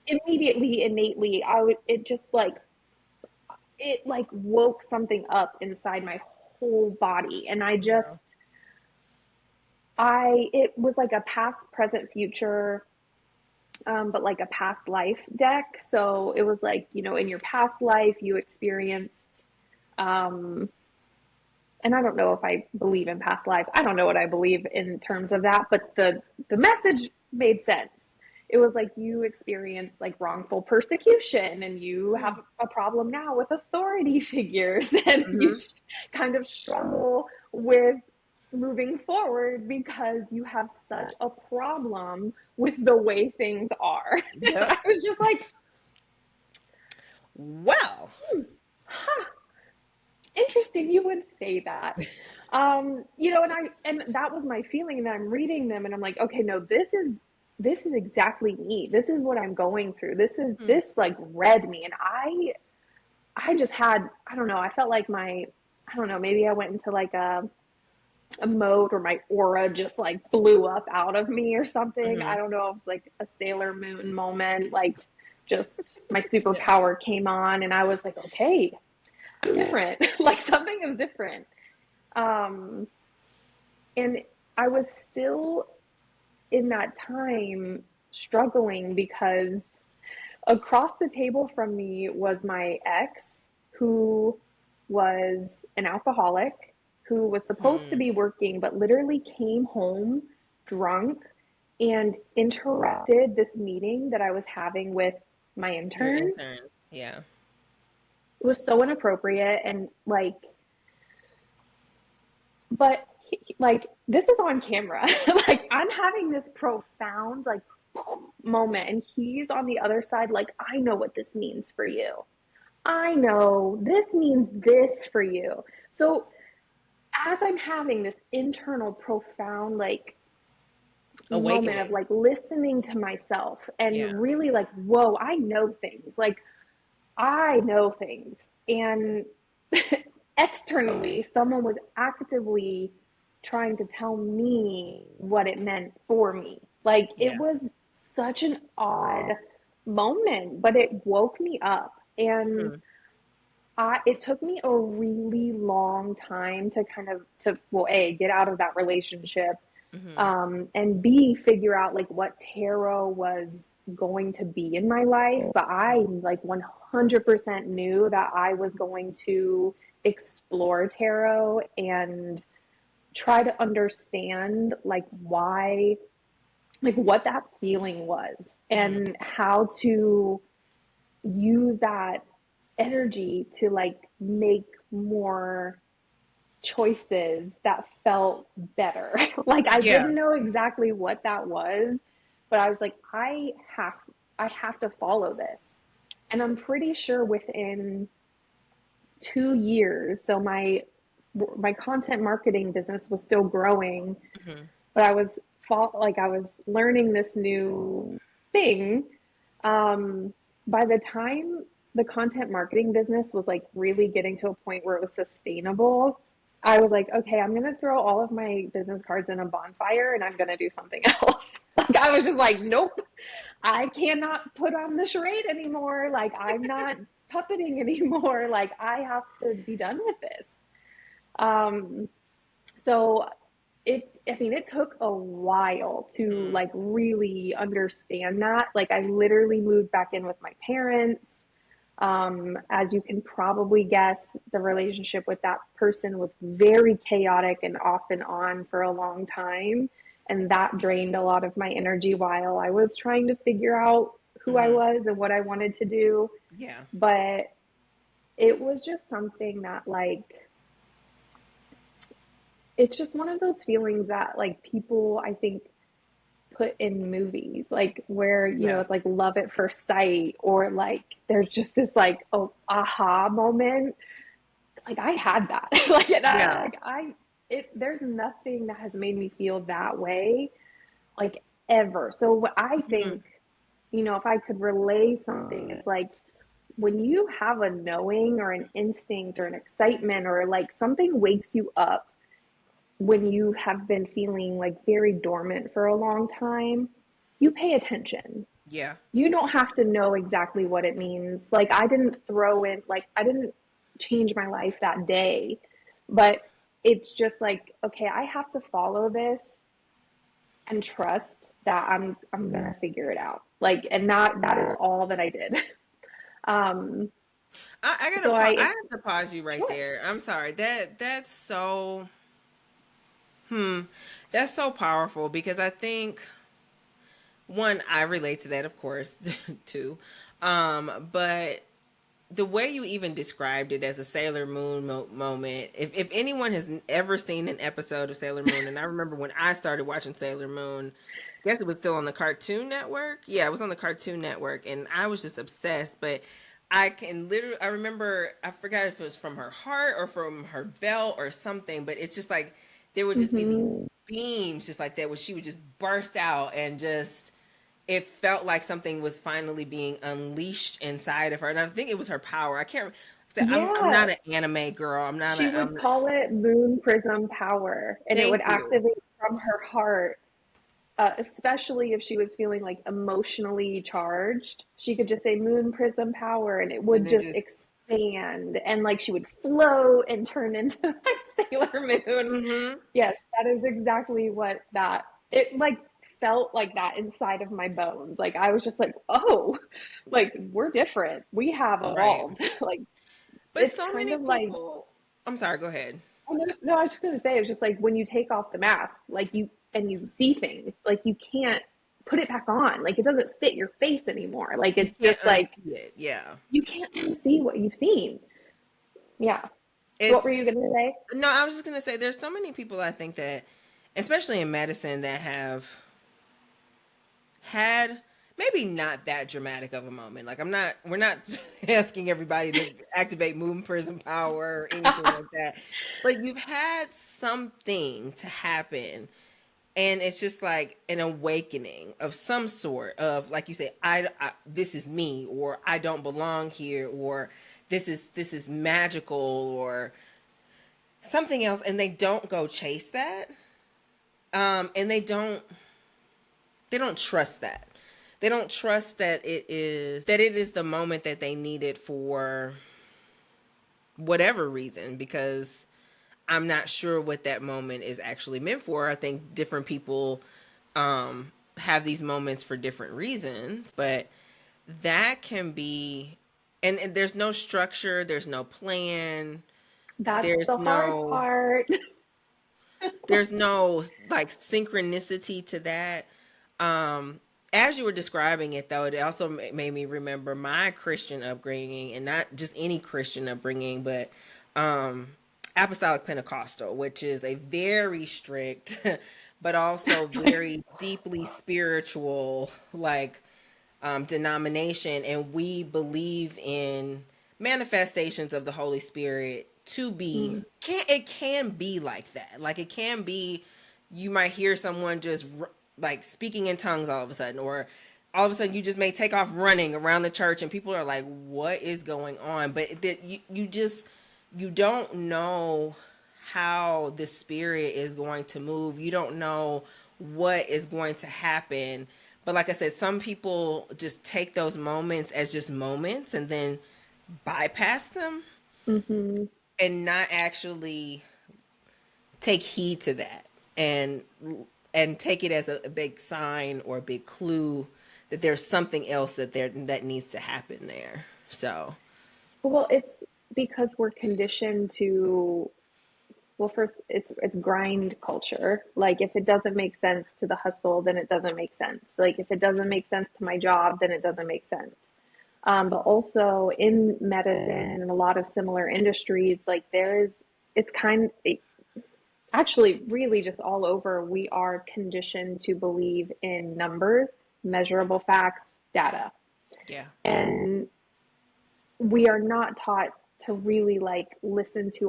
immediately, innately, it just like, it like woke something up inside my whole body. And it was like a past, present, future, but like a past life deck. So it was like, you know, in your past life, you experienced, and I don't know if I believe in past lives. I don't know what I believe in terms of that, but the message made sense. It was like you experienced like wrongful persecution, and you have a problem now with authority figures, and you kind of struggle with moving forward because you have such a problem with the way things are. And I Yep. was just like, Well. huh, interesting you would say that. You know, and that was my feeling, and I'm reading them and I'm like, okay, no, this is exactly me. This is what I'm going through. This like read me. And I just had, I don't know, I felt like I don't know, maybe I went into like a a mode where my aura just like blew up out of me or something. I Mm-hmm. don't know, if like a Sailor Moon moment, like just my Yeah. superpower came on and I was like, okay, I'm different. Like something is different. Um, and I was still in that time struggling because across the table from me was my ex, who was an alcoholic, who was supposed to Hmm. be working, but literally came home drunk and interrupted this meeting that I was having with my Your intern. intern. Yeah. It was so inappropriate and like, but like, this is on camera. Like, I'm having this profound, like, moment, and he's on the other side, like, I know what this means for you. I know this means this for you. So as I'm having this internal profound like moment of Awakening. like listening to myself Yeah. and really like, whoa, I know things. Like I know things. And externally, someone was actively trying to tell me what it meant for me. Like it Yeah. was such an odd moment, but it woke me up. And Hmm. it took me a really long time to kind of to well, A, get out of that relationship, Hmm. and B, figure out like what tarot was going to be in my life. But I like 100% knew that I was going to explore tarot and try to understand like why, like what that feeling was Hmm. and how to use that energy to like make more choices that felt better. Like I Yeah. didn't know exactly what that was, but I was like, I have to follow this. And I'm pretty sure within 2 years, so my content marketing business was still growing, Hmm. but like I was learning this new thing. Um, by the time the content marketing business was like really getting to a point where it was sustainable, I was like, okay, I'm gonna throw all of my business cards in a bonfire and I'm gonna do something else. Like I was just like, nope, I cannot put on the charade anymore. Like I'm not puppeting anymore. Like I have to be done with this. Um, so I mean, it took a while to Hmm. like really understand that. Like, I literally moved back in with my parents. As you can probably guess, the relationship with that person was very chaotic and off and on for a long time. And that drained a lot of my energy while I was trying to figure out who I Hmm. was and what I wanted to do. Yeah. But it was just something that, like, it's just one of those feelings that like people I think put in movies, like where Yeah. it's like love at first sight, or like there's just this like oh aha moment. Like I had that. Like and Yeah. there's nothing that has made me feel that way like ever. So what I Hmm. think, if I could relay something, it's like when you have a knowing or an instinct or an excitement or like something wakes you up when you have been feeling like very dormant for a long time, you pay attention. Yeah. You don't have to know exactly what it means. Like, I didn't change my life that day, but it's just like, okay, I have to follow this and trust that I'm gonna figure it out. Like, and that is all that I did. Um, so I I, have to pause you right sure. there. I'm sorry. That's so hmm. That's so powerful because I think one, I relate to that, of course, too. But the way you even described it as a Sailor Moon moment, if anyone has ever seen an episode of Sailor Moon, and I remember when I started watching Sailor Moon, I guess it was still on the Cartoon Network. Yeah, it was on the Cartoon Network, and I was just obsessed. But I remember, I forgot if it was from her heart or from her belt or something, but it's just like there would just be these Mm-hmm. beams just like that where she would just burst out and just it felt like something was finally being unleashed inside of her. And I think it was her power. I can't, I'm Yeah, not an anime girl. she would I'm call it moon prism power, and it would thank you. activate from her heart, especially if she was feeling like emotionally charged. She could just say moon prism power, and it And would then just just expand, and like she would float and turn into like Sailor Moon. mm-hmm. Yes, that is exactly what that it like felt like that inside of my bones. Like I was just like, oh, like we're different. We have Right. evolved. Like But it's so kind many of like people, I'm sorry, go ahead. oh, no, no, I was just gonna say it's just like when you take off the mask, like you and you see things, like you can't put it back on. Like it doesn't fit your face anymore. Like You it's can't just like unsee it. Yeah. you can't see what you've seen. Yeah. So what were It's you gonna say? no, I was just gonna say there's so many people I think that, especially in medicine, that have had maybe not that dramatic of a moment. Like we're not asking everybody to activate moon prism power or anything like that. But you've had something to happen, and it's just like an awakening of some sort of, like you say, I this is me, or I don't belong here, or this is magical, or something else, and they don't go chase that, and they don't trust that. They don't trust that it is the moment that they needed for whatever reason, because I'm not sure what that moment is actually meant for. I think different people have these moments for different reasons, but that can be, and there's no structure, there's no plan, That's there's the hard no part. there's no like synchronicity to that. Um, as you were describing it, though, it also made me remember my Christian upbringing, and not just any Christian upbringing, but um, Apostolic Pentecostal, which is a very strict, but also very deeply spiritual, like denomination, and we believe in manifestations of the Holy Spirit to be Mm. can be like that. Like it can be, you might hear someone just like speaking in tongues all of a sudden, or all of a sudden you just may take off running around the church, and people are like, "What is going on?" But you don't know how the Spirit is going to move. You don't know what is going to happen. But like I said, some people just take those moments as just moments and then bypass them Hmm. and not actually take heed to that, and and take it as a big sign or a big clue that there's something else that needs to happen there. So Well, it's because we're conditioned to well, first it's grind culture. Like if it doesn't make sense to the hustle, then it doesn't make sense. Like if it doesn't make sense to my job, then it doesn't make sense. But also in medicine and a lot of similar industries, like it's actually really just all over. We are conditioned to believe in numbers, measurable facts, data. yeah, And we are not taught to really like listen to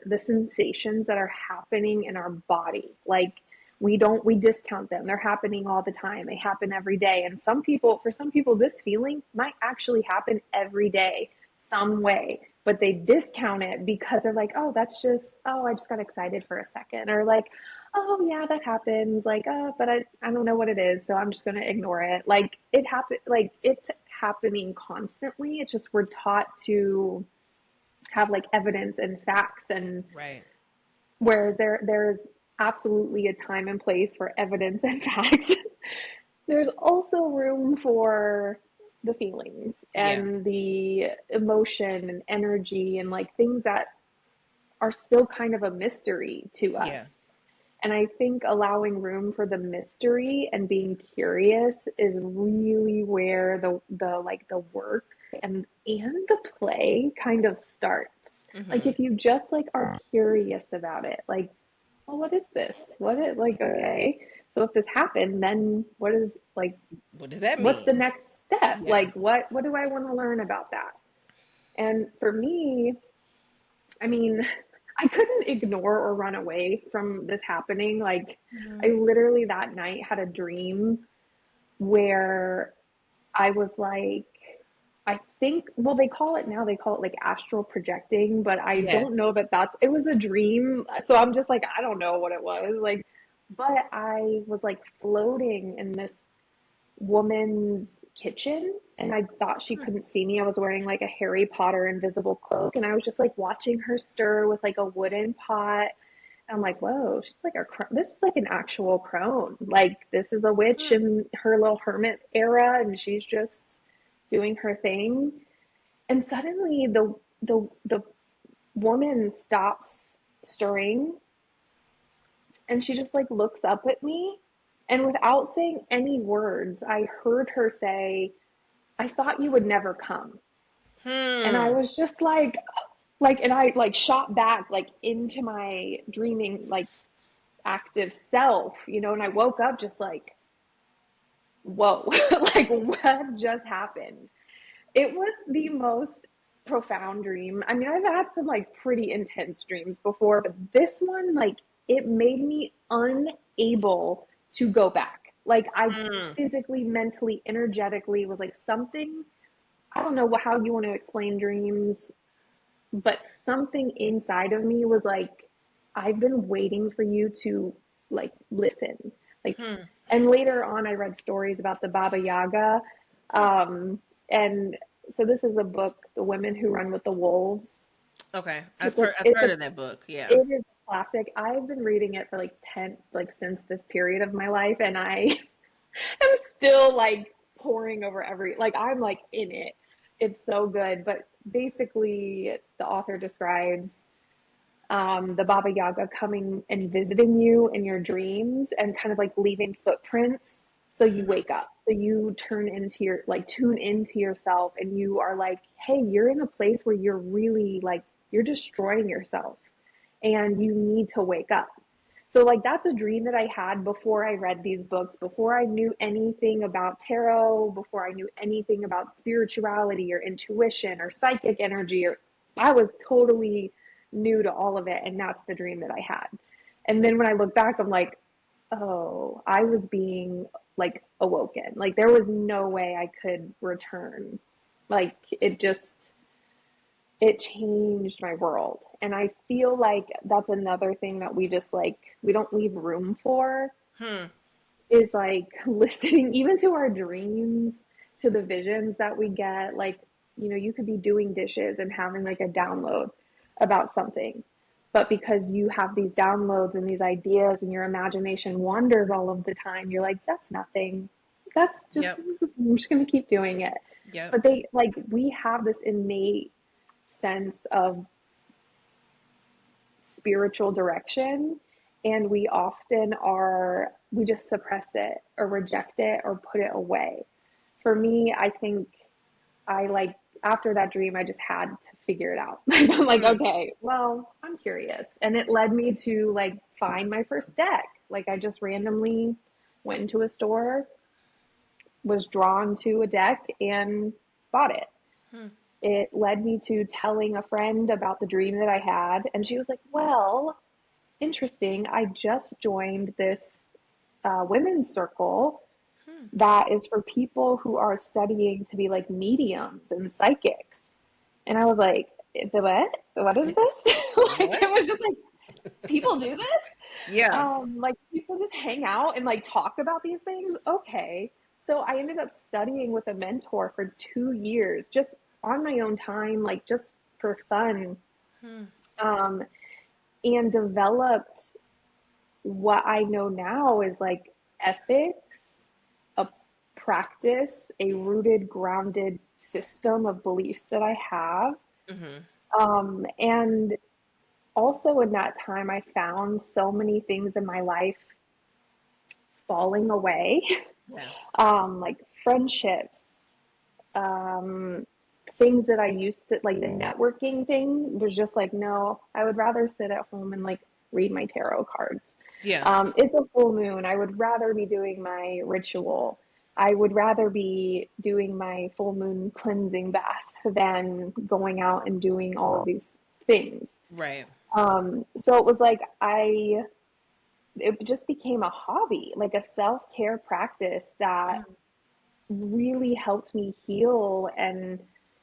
the sensations that are happening in our body. Like we discount them. They're happening all the time. They happen every day. And for some people this feeling might actually happen every day some way, but they discount it because they're like, "Oh, I just got excited for a second." Or like, "Oh, yeah, that happens." Like, but I don't know what it is, so I'm just going to ignore it." Like it's happening constantly. It's just we're taught to have like evidence and facts, and right. where there's absolutely a time and place for evidence and facts. There's also room for the feelings Yeah, and the emotion and energy and like things that are still kind of a mystery to us. yeah, And I think allowing room for the mystery and being curious is really where the work and the play kind of starts. Like mm-hmm. if you just like are curious about it, like, well, what is this? Okay. So if this happened, then What does that what's the mean? next step? Yeah, Like what do I want to learn about that? And for me, I mean, I couldn't ignore or run away from this happening. Like, I mm-hmm. literally that night had a dream where I was like, I think, well, they call it like astral projecting, but I Yes. don't know that it was a dream. So I'm just like, I don't know what it was. Like, but I was like floating in this woman's kitchen and I thought she couldn't see me. I was wearing like a Harry Potter invisible cloak and I was just like watching her stir with like a wooden pot. I'm like, whoa, she's like this is like an actual crone. Like this is a witch in her little hermit era and she's just doing her thing. And suddenly the woman stops stirring and she just like looks up at me and without saying any words, I heard her say, I thought you would never come. And I Hmm. was just and I like shot back like into my dreaming, like active self, you know, and I woke up just like, whoa, like what just happened? It was the most profound dream. I mean, I've had some like pretty intense dreams before, but this one, like, it made me unable to go back. Like, I Hmm. physically, mentally, energetically was like something. I don't know how you want to explain dreams, but something inside of me was like, I've been waiting for you to like listen. Like, Hmm. and later on, I read stories about the Baba Yaga. Um, and so this is a book, The Women Who Run with the Wolves. Okay. It's I've heard of that book. Yeah. it is a classic. I've been reading it for like 10, like since this period of my life, and I am still like pouring over like I'm like in it. It's so good. But basically, the author describes the Baba Yaga coming and visiting you in your dreams and kind of like leaving footprints. So you wake up, so you tune into yourself, and you are like, hey, you're in a place where you're really like, you're destroying yourself and you need to wake up. So, like, that's a dream that I had before I read these books, before I knew anything about tarot, before I knew anything about spirituality or intuition or psychic energy, or I was totally new to all of it. And that's the dream that I had. And then when I look back, I'm like, oh, I was being like awoken. Like, there was no way I could return. Like, it changed my world. And I feel like that's another thing that we just like, we don't leave room for Hmm. is like listening even to our dreams, to the visions that we get. Like, you know, you could be doing dishes and having like a download about something. But because you have these downloads and these ideas and your imagination wanders all of the time, you're like, that's nothing. That's just, Yep. I'm just going to keep doing it. Yep. But we have this innate sense of spiritual direction and we just suppress it or reject it or put it away. For me, I think I like after that dream I just had to figure it out. I'm like, Hmm. okay, well, I'm curious. And it led me to like find my first deck. Like I just randomly went into a store, was drawn to a deck and bought it. Hmm. It led me to telling a friend about the dream that I had and she was like, well, interesting. I just joined this women's circle that is for people who are studying to be like mediums and psychics. And I was like, the what? What is this? Like, What? it was just like, people do this? Yeah. Like, people just hang out and like talk about these things? Okay. So I ended up studying with a mentor for 2 years, just on my own time, like just for fun. Hmm. Um, and developed what I know now is like ethics, a practice, a rooted, grounded system of beliefs that I have. Hmm. And also in that time, I found so many things in my life falling away, Yeah. like friendships, um, things that I used to like the networking thing was just like, no, I would rather sit at home and like read my tarot cards. Yeah. It's a full moon. I would rather be doing my ritual. I would rather be doing my full moon cleansing bath than going out and doing all of these things. Right. So it was like it just became a hobby, like a self care practice that really helped me heal and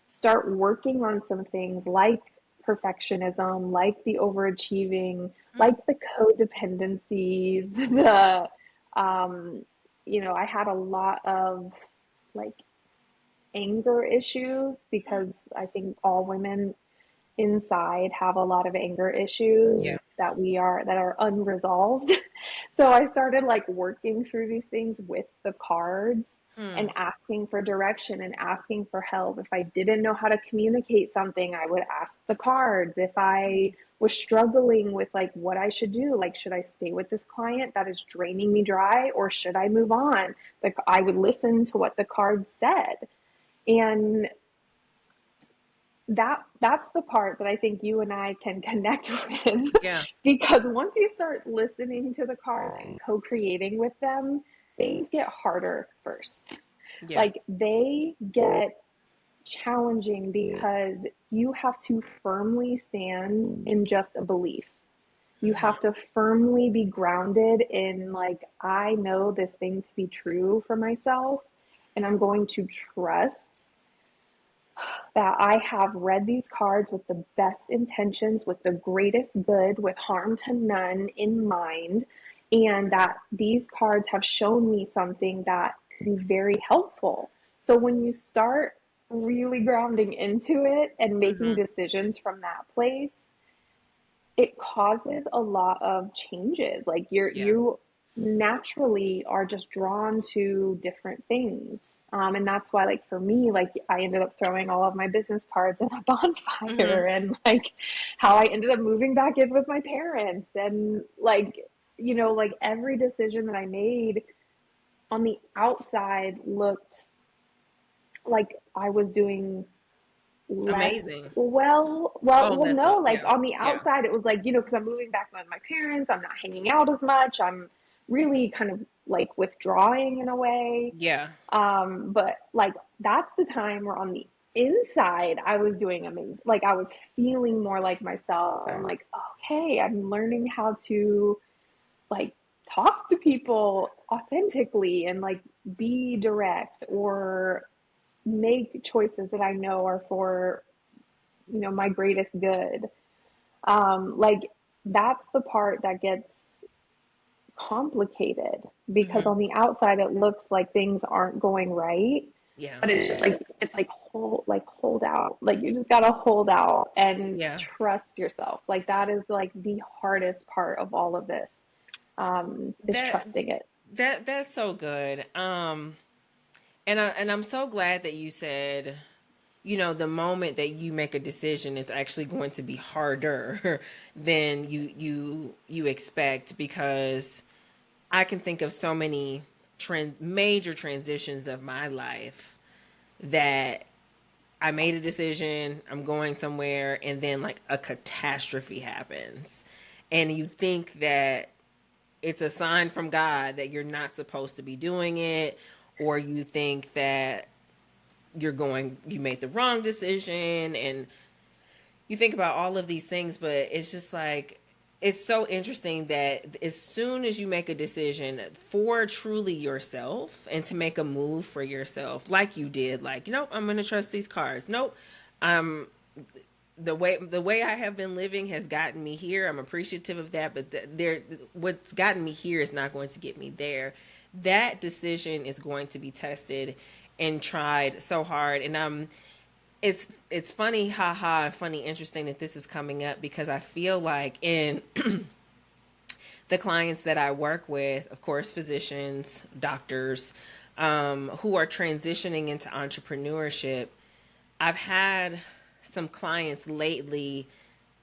start working on some things like perfectionism, like the overachieving, Mm. like the codependencies, the, um, I had a lot of like anger issues because I think all women inside have a lot of anger issues Yeah. that are unresolved. So I started like working through these things with the cards Hmm. and asking for direction and asking for help. If I didn't know how to communicate something, I would ask the cards. If I was struggling with like what I should do, like should I stay with this client that is draining me dry or should I move on? Like I would listen to what the cards said. And that's the part that I think you and I can connect with Yeah. because once you start listening to the cards and co-creating with them, things get harder first. Yeah. Like they get challenging because you have to firmly stand in just a belief. You Hmm. have to firmly be grounded in like I know this thing to be true for myself and I'm going to trust that I have read these cards with the best intentions, with the greatest good, with harm to none in mind, and that these cards have shown me something that could be very helpful. So when you start really grounding into it and making Hmm. decisions from that place, it causes a lot of changes. Like Yeah. you naturally are just drawn to different things. And that's why, like for me, like I ended up throwing all of my business cards in a Hmm. bonfire, and like how I ended up moving back in with my parents, and like like every decision that I made on the outside looked like I was doing less Amazing. Oh, well that's no, what. like Yeah. on the Yeah. outside it was like because I'm moving back with my parents, I'm not hanging out as much, I'm really kind of like withdrawing in a way. Yeah. But like that's the time where on the inside I was doing amazing, like I was feeling more like myself. I'm like, okay, I'm learning how to like talk to people authentically and like be direct or make choices that I know are for my greatest good. Like that's the part that gets complicated because Hmm. on the outside it looks like things aren't going right, Yeah. but it's like hold out. Like you just gotta hold out and Yeah. trust yourself. Like that is like the hardest part of all of this, is That trusting it. that's so good. And I'm so glad that you said, the moment that you make a decision, it's actually going to be harder than you expect, because I can think of so many major transitions of my life that I made a decision, I'm going somewhere, and then like a catastrophe happens. And you think that it's a sign from God that you're not supposed to be doing it, or you think that you made the wrong decision, and you think about all of these things, but it's just like, it's so interesting that as soon as you make a decision for truly yourself and to make a move for yourself, like you did, like, I'm going to trust these cards. Nope. Um, the way I have been living has gotten me here. I'm appreciative of that, but what's gotten me here is not going to get me there. That decision is going to be tested and tried so hard, and it's funny, haha, funny, interesting that this is coming up, because I feel like in the clients that I work with, of course, physicians, doctors, who are transitioning into entrepreneurship, I've had some clients lately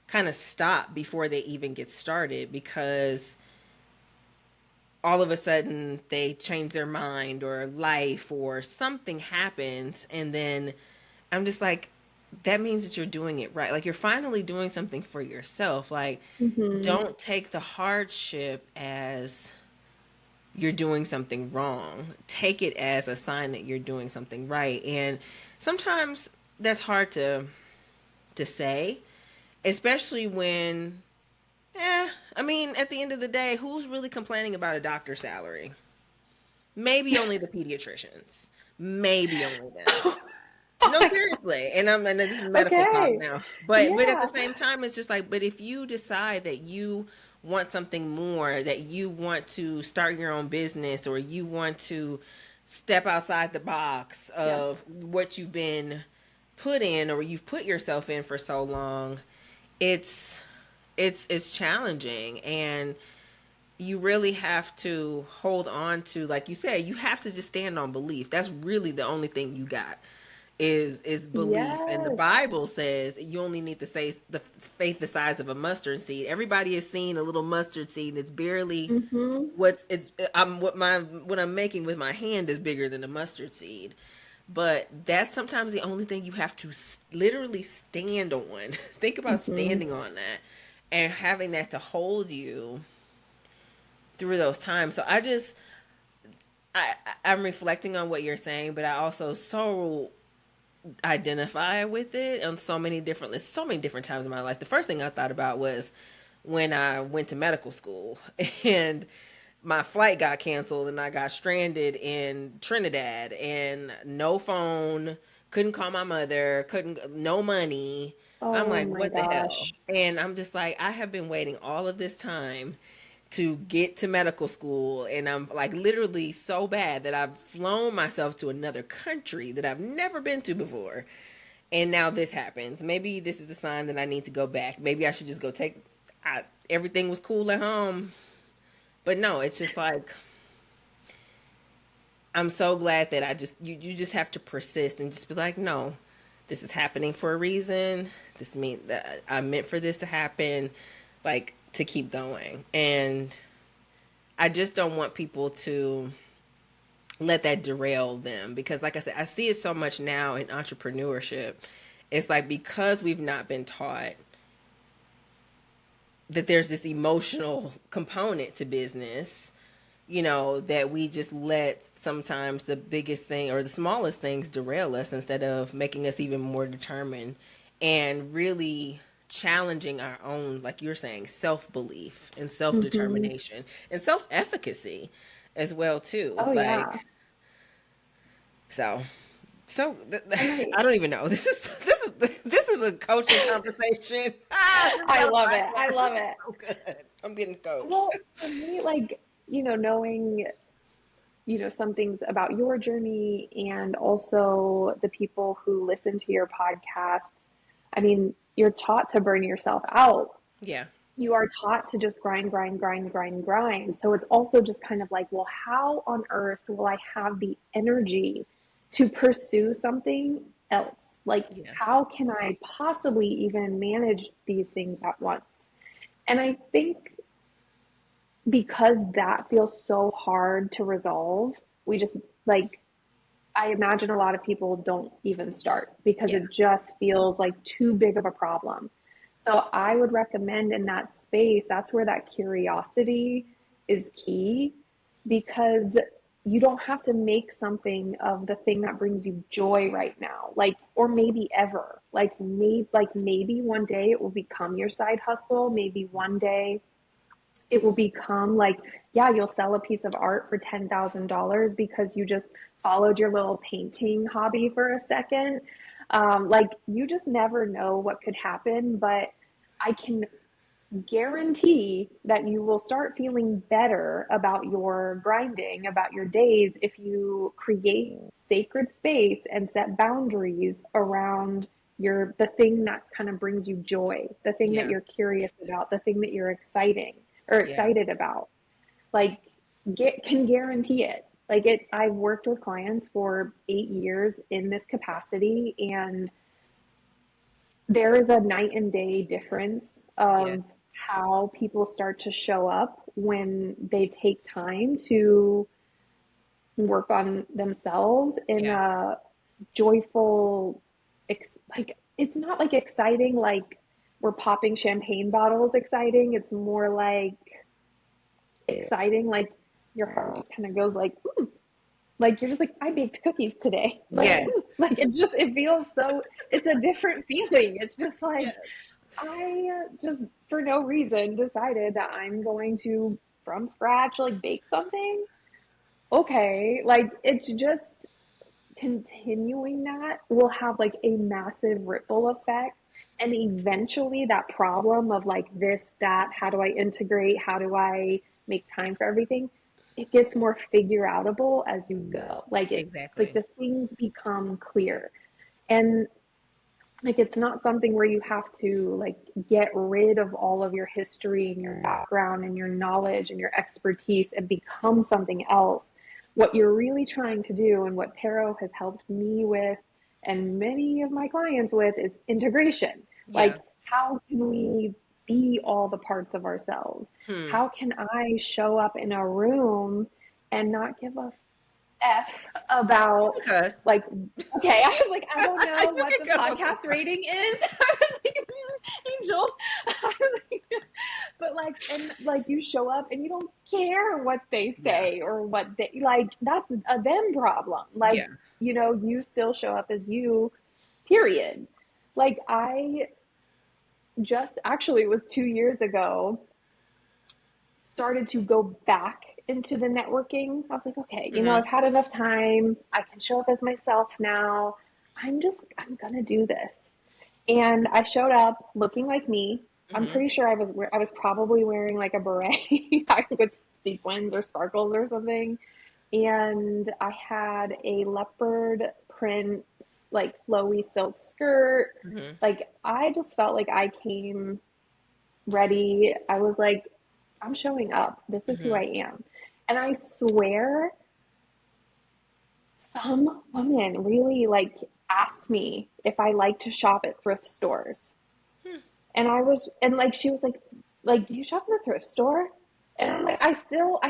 kind of stop before they even get started, because all of a sudden they change their mind, or life or something happens, and then I'm just like, that means that you're doing it right. Like, you're finally doing something for yourself. Like, Mm-hmm. don't take the hardship as you're doing something wrong. Take it as a sign that you're doing something right. And sometimes that's hard to say, especially when, I mean, at the end of the day, who's really complaining about a doctor's salary? Maybe only the pediatricians. Maybe only then. No, seriously. And this is medical talk Okay. now. But at the Yeah. same time, it's just like, but if you decide that you want something more, that you want to start your own business, or you want to step outside the box Yes. of what you've been put in, or you've put yourself in for so long, it's it's challenging, and you really have to hold on to, like you said, you have to just stand on belief. That's really the only thing you got is belief. And the Yes. Bible says you only need to say the faith the size of a mustard seed. Everybody has seen a little mustard seed, and it's barely Mm-hmm. what I'm making with my hand is bigger than a mustard seed. But that's sometimes the only thing you have to literally stand on. Think about Mm-hmm. standing on that and having that to hold you through those times. So I'm reflecting on what you're saying, but I also so identify with it on so many different times in my life. The first thing I thought about was when I went to medical school and my flight got canceled and I got stranded in Trinidad, and no phone, couldn't call my mother, couldn't no money. I'm Oh like, my what the hell? gosh. And I'm just like, I have been waiting all of this time to get to medical school, and I'm like literally so bad that I've flown myself to another country that I've never been to before. And now this happens. Maybe this is the sign that I need to go back. Maybe I should just go take everything was cool at home. But no, it's just like I'm so glad that you just have to persist and just be like, no, this is happening for a reason. This means that I meant for this to happen, like to keep going. And I just don't want people to let that derail them, because like I said, I see it so much now in entrepreneurship. It's like, because we've not been taught that there's this emotional component to business, that we just let sometimes the biggest thing or the smallest things derail us, instead of making us even more determined and really challenging our own, like you're saying, self-belief and Mm-hmm. self-determination and self-efficacy as well too. Oh yeah. Like, so so And I I don't even know. This is a coaching conversation. This is I our love it. I podcast. This love is it. so good. I'm getting coached. Well, for me, like, knowing, some things about your journey and also the people who listen to your podcasts. I mean, you're taught to burn yourself out. Yeah. You are taught to just grind, grind, grind, grind, grind. So it's also just kind of like, well, how on earth will I have the energy to pursue something else? Like, Yeah. how can I possibly even manage these things at once? And I think because that feels so hard to resolve, we just like, I imagine a lot of people don't even start because Yeah. it just feels like too big of a problem. So I would recommend in that space, that's where that curiosity is key, because you don't have to make something of the thing that brings you joy right now, like, or maybe ever, like maybe one day it will become your side hustle. Maybe one day it will become like, yeah, you'll sell a piece of art for $10,000 because you just followed your little painting hobby for a second. Like, you just never know what could happen, but I can guarantee that you will start feeling better about your grinding, about your days, if you create sacred space and set boundaries around the thing that kind of brings you joy, the thing that Yeah. you're curious about, the thing that you're Yeah. excited about. Like, can guarantee it. Like, I've worked with clients for 8 years in this capacity, and there is a night and day difference Yes. of how people start to show up when they take time to work on themselves in Yeah. a joyful, like, it's not like exciting, like we're popping champagne bottles exciting. It's more like exciting, like your heart just kind of goes like, like you're just like, I baked cookies today. Like, Yes. like it feels so, it's a different feeling. It's just like, Yes. I just for no reason decided that I'm going to from scratch like bake something. Okay, like it's just continuing that will have like a massive ripple effect. And eventually, that problem of like this, that, how do I integrate? How do I make time for everything? It gets more figure outable as you go. Like Exactly. the things become clear. And like it's not something where you have to like get rid of all of your history and your background and your knowledge and your expertise and become something else. What you're really trying to do, and what tarot has helped me with and many of my clients with, is integration. Yeah. Like, how can we be all the parts of ourselves? Hmm. How can I show up in a room and not give a F You about, can cuss. like, okay, I was like, I don't know You what can the cuss on this podcast one. rating is. I was like, Angel, I was like, but like, and like, you show up and you don't care what they Yeah. say or what they like. That's a them problem. Like, Yeah. you still show up as you. Period. Like, I just actually, it was 2 years ago, started to go back into the networking. I was like, okay, Hmm. I've had enough time. I can show up as myself now. I'm going to do this. And I showed up looking like me. I'm Hmm. pretty sure I was probably wearing like a beret with sequins or sparkles or something. And I had a leopard print, like flowy silk skirt. Hmm. Like, I just felt like I came ready. I was like, I'm showing up. This is who Hmm. I am. And I swear, some woman really like asked me if I like to shop at thrift stores. And like, she was like, do you shop at the thrift store? And I'm like, I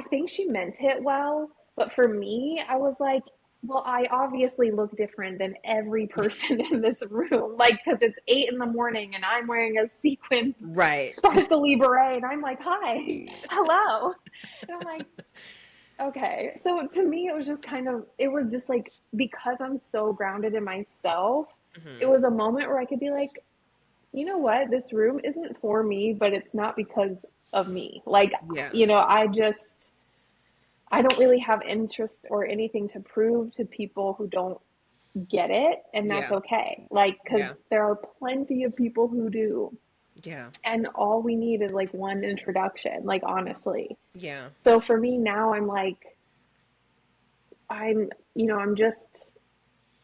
think she meant it well. But for me, I was like, well, I obviously look different than every person in this room. Like, because it's 8 in the morning and I'm wearing a sequin Right. sparkly beret. And I'm like, hi, hello. And I'm like, okay. So to me, it was just like, because I'm so grounded in myself, it Hmm. was a moment where I could be like, you know what? This room isn't for me, but it's not because of me. Like, Yeah. I don't really have interest or anything to prove to people who don't get it, and that's Yeah. okay. Like, because Yeah. there are plenty of people who do, Yeah. and all we need is like one introduction, like, honestly. Yeah. So for me now, I'm like, I'm,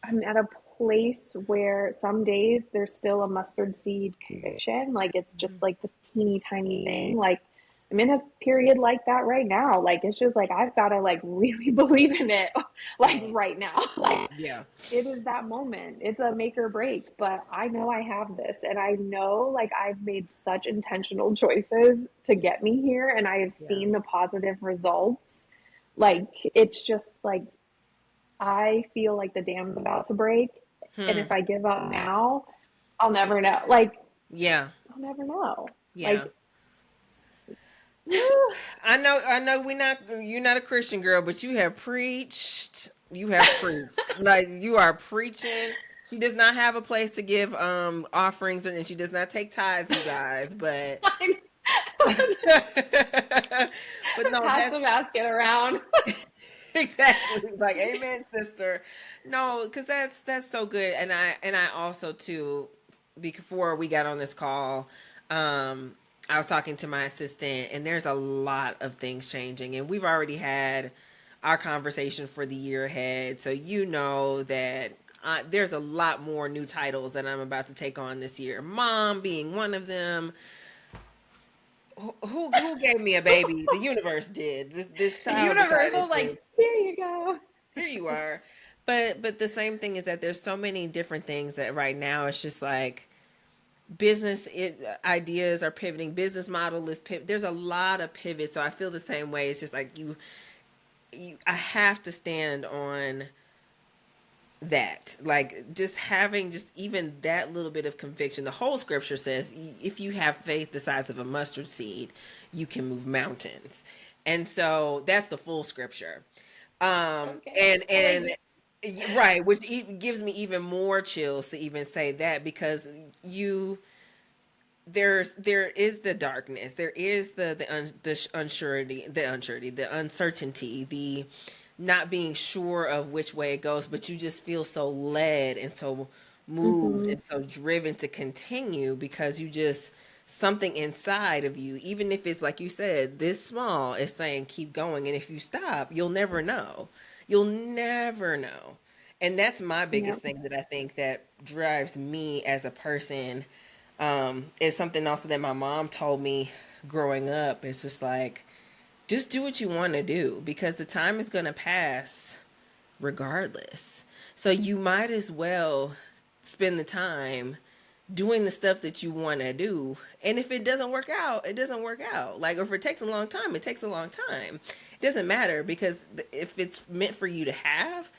I'm at a place where some days there's still a mustard seed conviction. Like, it's just Hmm. like this teeny tiny thing. Like, I'm in a period like that right now. Like, it's just like I've got to like really believe in it, like Same. right now. Like, Yeah. it is that moment. It's a make or break, but I know I have this, and I know like I've made such intentional choices to get me here, and I have Yeah. seen the positive results. Like, it's just like I feel like the dam's about to break. And Hmm. if I give up now, I'll never know. Like, Yeah. I'll never know. Yeah. Like, Whew. I know you're not a Christian girl, but you have preached. You have preached. Like, you are preaching. She does not have a place to give offerings, and she does not take tithes, you guys, but I'm but no, pass that's the basket around. exactly like, amen, sister. No, because that's so good. And I also too, before we got on this call, I was talking to my assistant, and there's a lot of things changing, and we've already had our conversation for the year ahead, so you know that there's a lot more new titles that I'm about to take on this year, mom being one of them. Who gave me a baby? The universe did. This child decided Universal, like, to. here you go. Here you are. But the same thing is that there's so many different things that right now it's just like ideas are pivoting, business model is there's a lot of pivots. So I feel the same way. It's just like I have to stand on that, like, just having just even that little bit of conviction. The whole scripture says if you have faith the size of a mustard seed, you can move mountains. And so that's the full scripture. Okay. And Like, right, which gives me even more chills to even say that, because there is the darkness, there is the unsurety, the uncertainty, not being sure of which way it goes, but you just feel so led and so moved Mm-hmm. and so driven to continue because you just something inside of you, even if it's like you said, this small, is saying keep going. And if you stop, you'll never know. You'll never know. And that's my Yep. biggest thing that I think that drives me as a person. Is something also that my mom told me growing up. It's just like, just do what you want to do because the time is going to pass regardless. So you might as well spend the time doing the stuff that you want to do. And if it doesn't work out, it doesn't work out. Like, if it takes a long time, it takes a long time. It doesn't matter because if it's meant for you to have,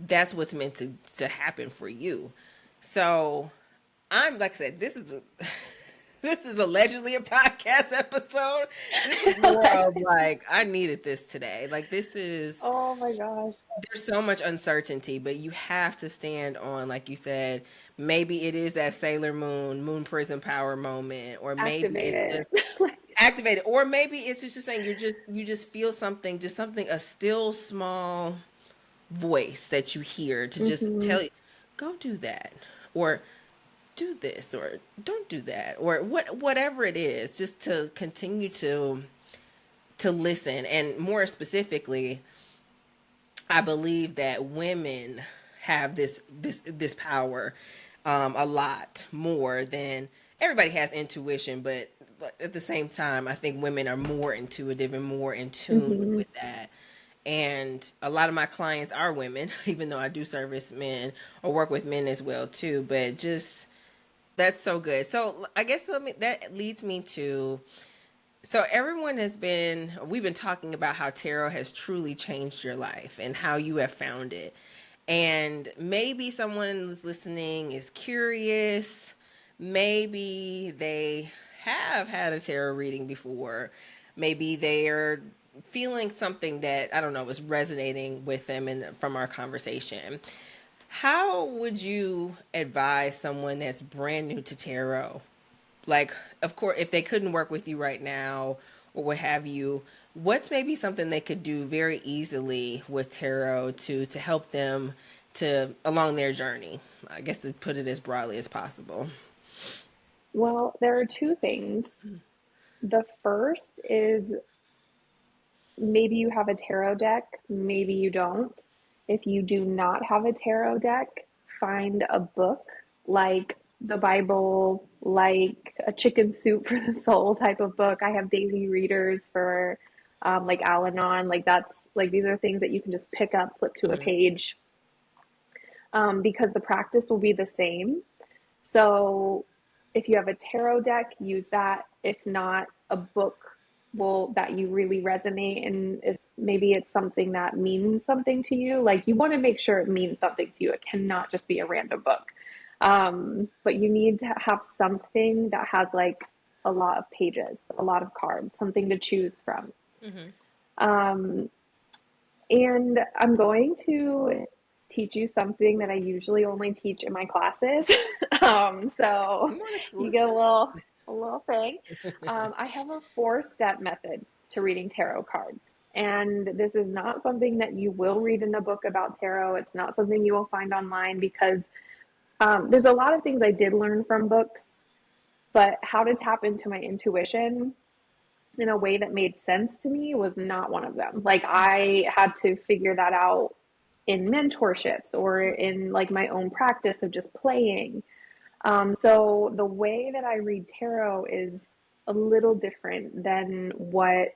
that's what's meant to happen for you. So I'm like I said, this is a this is allegedly a podcast episode. This is more of like I needed this today. Like this is Oh my gosh. there's so much uncertainty, but you have to stand on, like you said, maybe it is that Sailor Moon, Moon Prison Power moment, or maybe it's Activated. just activated, or maybe it's just saying you just feel something, just something, a still small voice that you hear to just Mm-hmm. tell you, go do that, or do this, or don't do that, or whatever it is, just to continue to listen. And more specifically, I believe that women have this power a lot more than everybody has intuition, but at the same time, I think women are more intuitive and more in tune Mm-hmm. with that. And a lot of my clients are women, even though I do service men or work with men as well too. But just that's so good. So I guess that leads me to, so everyone has been, we've been talking about how tarot has truly changed your life and how you have found it. And maybe someone who's listening is curious. Maybe they have had a tarot reading before. Maybe they are feeling something that, I don't know, is resonating with them from our conversation. How would you advise someone that's brand new to tarot, like, of course, if they couldn't work with you right now or what have you, what's maybe something they could do very easily with tarot to help them to along their journey, I guess, to put it as broadly as possible? Well, there are two things. The first is maybe you have a tarot deck, maybe you don't. If you do not have a tarot deck, find a book like the Bible, like a chicken soup for the soul type of book. I have daily readers for like Al Anon. Like that's like these are things that you can just pick up, flip to a Mm-hmm. page, because the practice will be the same. So if you have a tarot deck, use that. If not, a book will that you really resonate and is maybe it's something that means something to you. Like you want to make sure it means something to you. It cannot just be a random book. But you need to have something that has like a lot of pages, a lot of cards, something to choose from. Mm-hmm. Um, and I'm going to teach you something that I usually only teach in my classes. So Come on, you get exclusive. a little thing. I have a four-step method to reading tarot cards. And this is not something that you will read in a book about tarot. It's not something you will find online because there's a lot of things I did learn from books, but how to tap into my intuition in a way that made sense to me was not one of them. Like I had to figure that out in mentorships or in like my own practice of just playing. So the way that I read tarot is a little different than what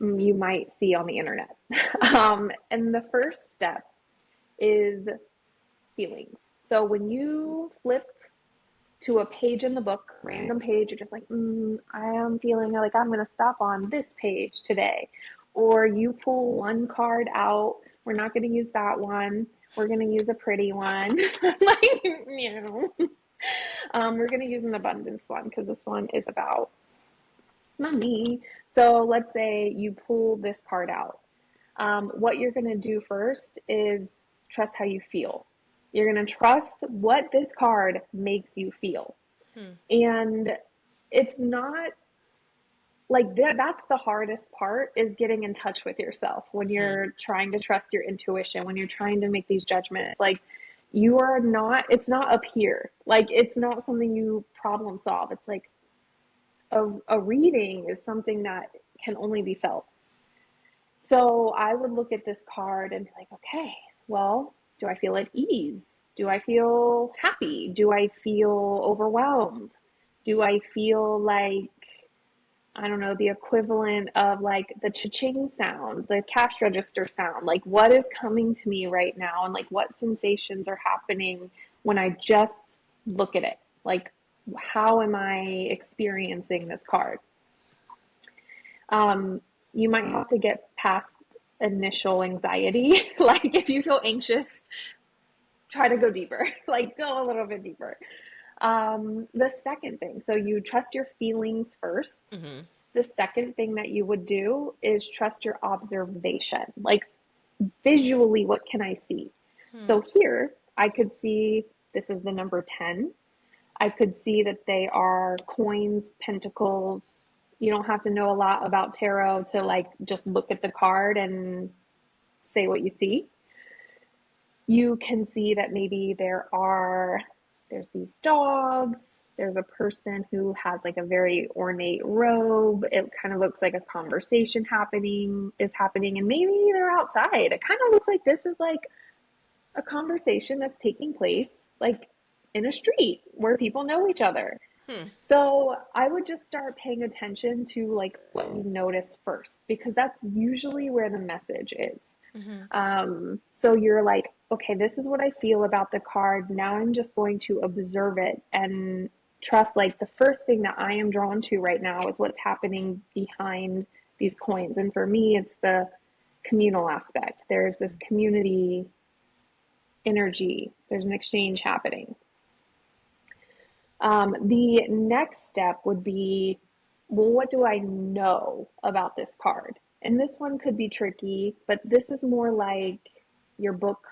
you might see on the internet. And the first step is feelings. So when you flip to a page in the book, random page, you're just like, I am feeling like I'm going to stop on this page today. Or you pull one card out. We're not going to use that one. We're going to use a pretty one. Like, you know, we're going to use an abundance one because this one is about money. So let's say you pull this card out. What you're going to do first is trust how you feel. You're going to trust what this card makes you feel. Hmm. And it's not like that's the hardest part, is getting in touch with yourself when you're trying to trust your intuition, when you're trying to make these judgments. Like, you are not, it's not up here. Like, it's not something you problem solve. It's like a reading is something that can only be felt. So I would look at this card and be like, okay, well, do I feel at ease? Do I feel happy? Do I feel overwhelmed? Do I feel like, I don't know, the equivalent of like the cha-ching sound, the cash register sound? Like, what is coming to me right now? And like, what sensations are happening when I just look at it? Like, how am I experiencing this card? You might have to get past initial anxiety. Like, if you feel anxious, try to go deeper, like go a little bit deeper. The second thing, so you trust your feelings first. Mm-hmm. The second thing that you would do is trust your observation. Like, visually, what can I see? So here, I could see this is the number 10. I could see that they are coins, pentacles. You don't have to know a lot about tarot to like just look at the card and say what you see. You can see that maybe there's these dogs, there's a person who has like a very ornate robe. It kind of looks like a conversation is happening, and maybe they're outside. It kind of looks like this is like a conversation that's taking place like in a street where people know each other. So I would just start paying attention to like what you notice first, because that's usually where the message is. So you're like, okay, this is what I feel about the card. Now I'm just going to observe it and trust, like, the first thing that I am drawn to right now is what's happening behind these coins. And for me, it's the communal aspect. There's this community energy. There's an exchange happening. The next step would be, well, what do I know about this card? And this one could be tricky, but this is more like your book,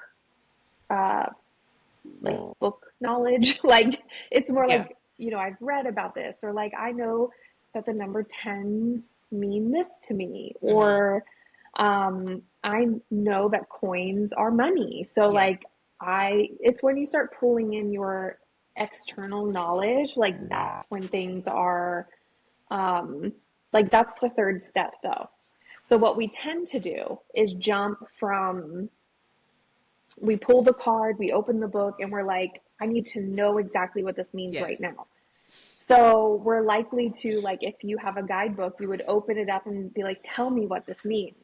like book knowledge. Like, it's more like, I've read about this, or like, I know that the number 10s mean this to me, or I know that coins are money. So like, it's when you start pulling in your external knowledge, like that's when things are, like, that's the third step though. So what we tend to do is jump from, we pull the card, we open the book, and we're like, I need to know exactly what this means right now. So we're likely to, like, if you have a guidebook, you would open it up and be like, tell me what this means.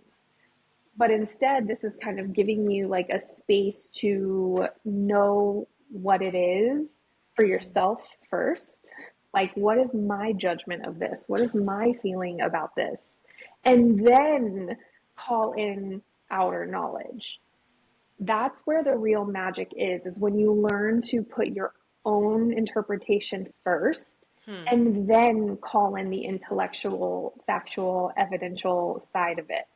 But instead, this is kind of giving you like a space to know what it is for yourself first. Like, what is my judgment of this? What is my feeling about this? And then call in outer knowledge. That's where the real magic is when you learn to put your own interpretation first and then call in the intellectual, factual, evidential side of it.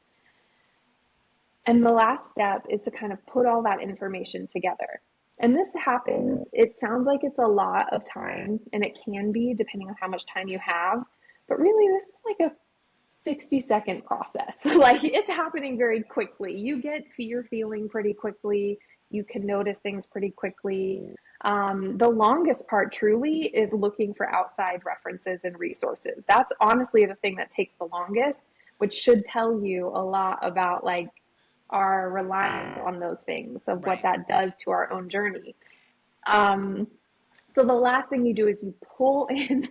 And the last step is to kind of put all that information together. And this happens, it sounds like it's a lot of time, and it can be depending on how much time you have, but really this is like a 60-second process. Like, it's happening very quickly. You get fear feeling pretty quickly. You can notice things pretty quickly. The longest part truly is looking for outside references and resources. That's honestly the thing that takes the longest, which should tell you a lot about like our reliance on those things, of what that does to our own journey. So the last thing you do is you pull in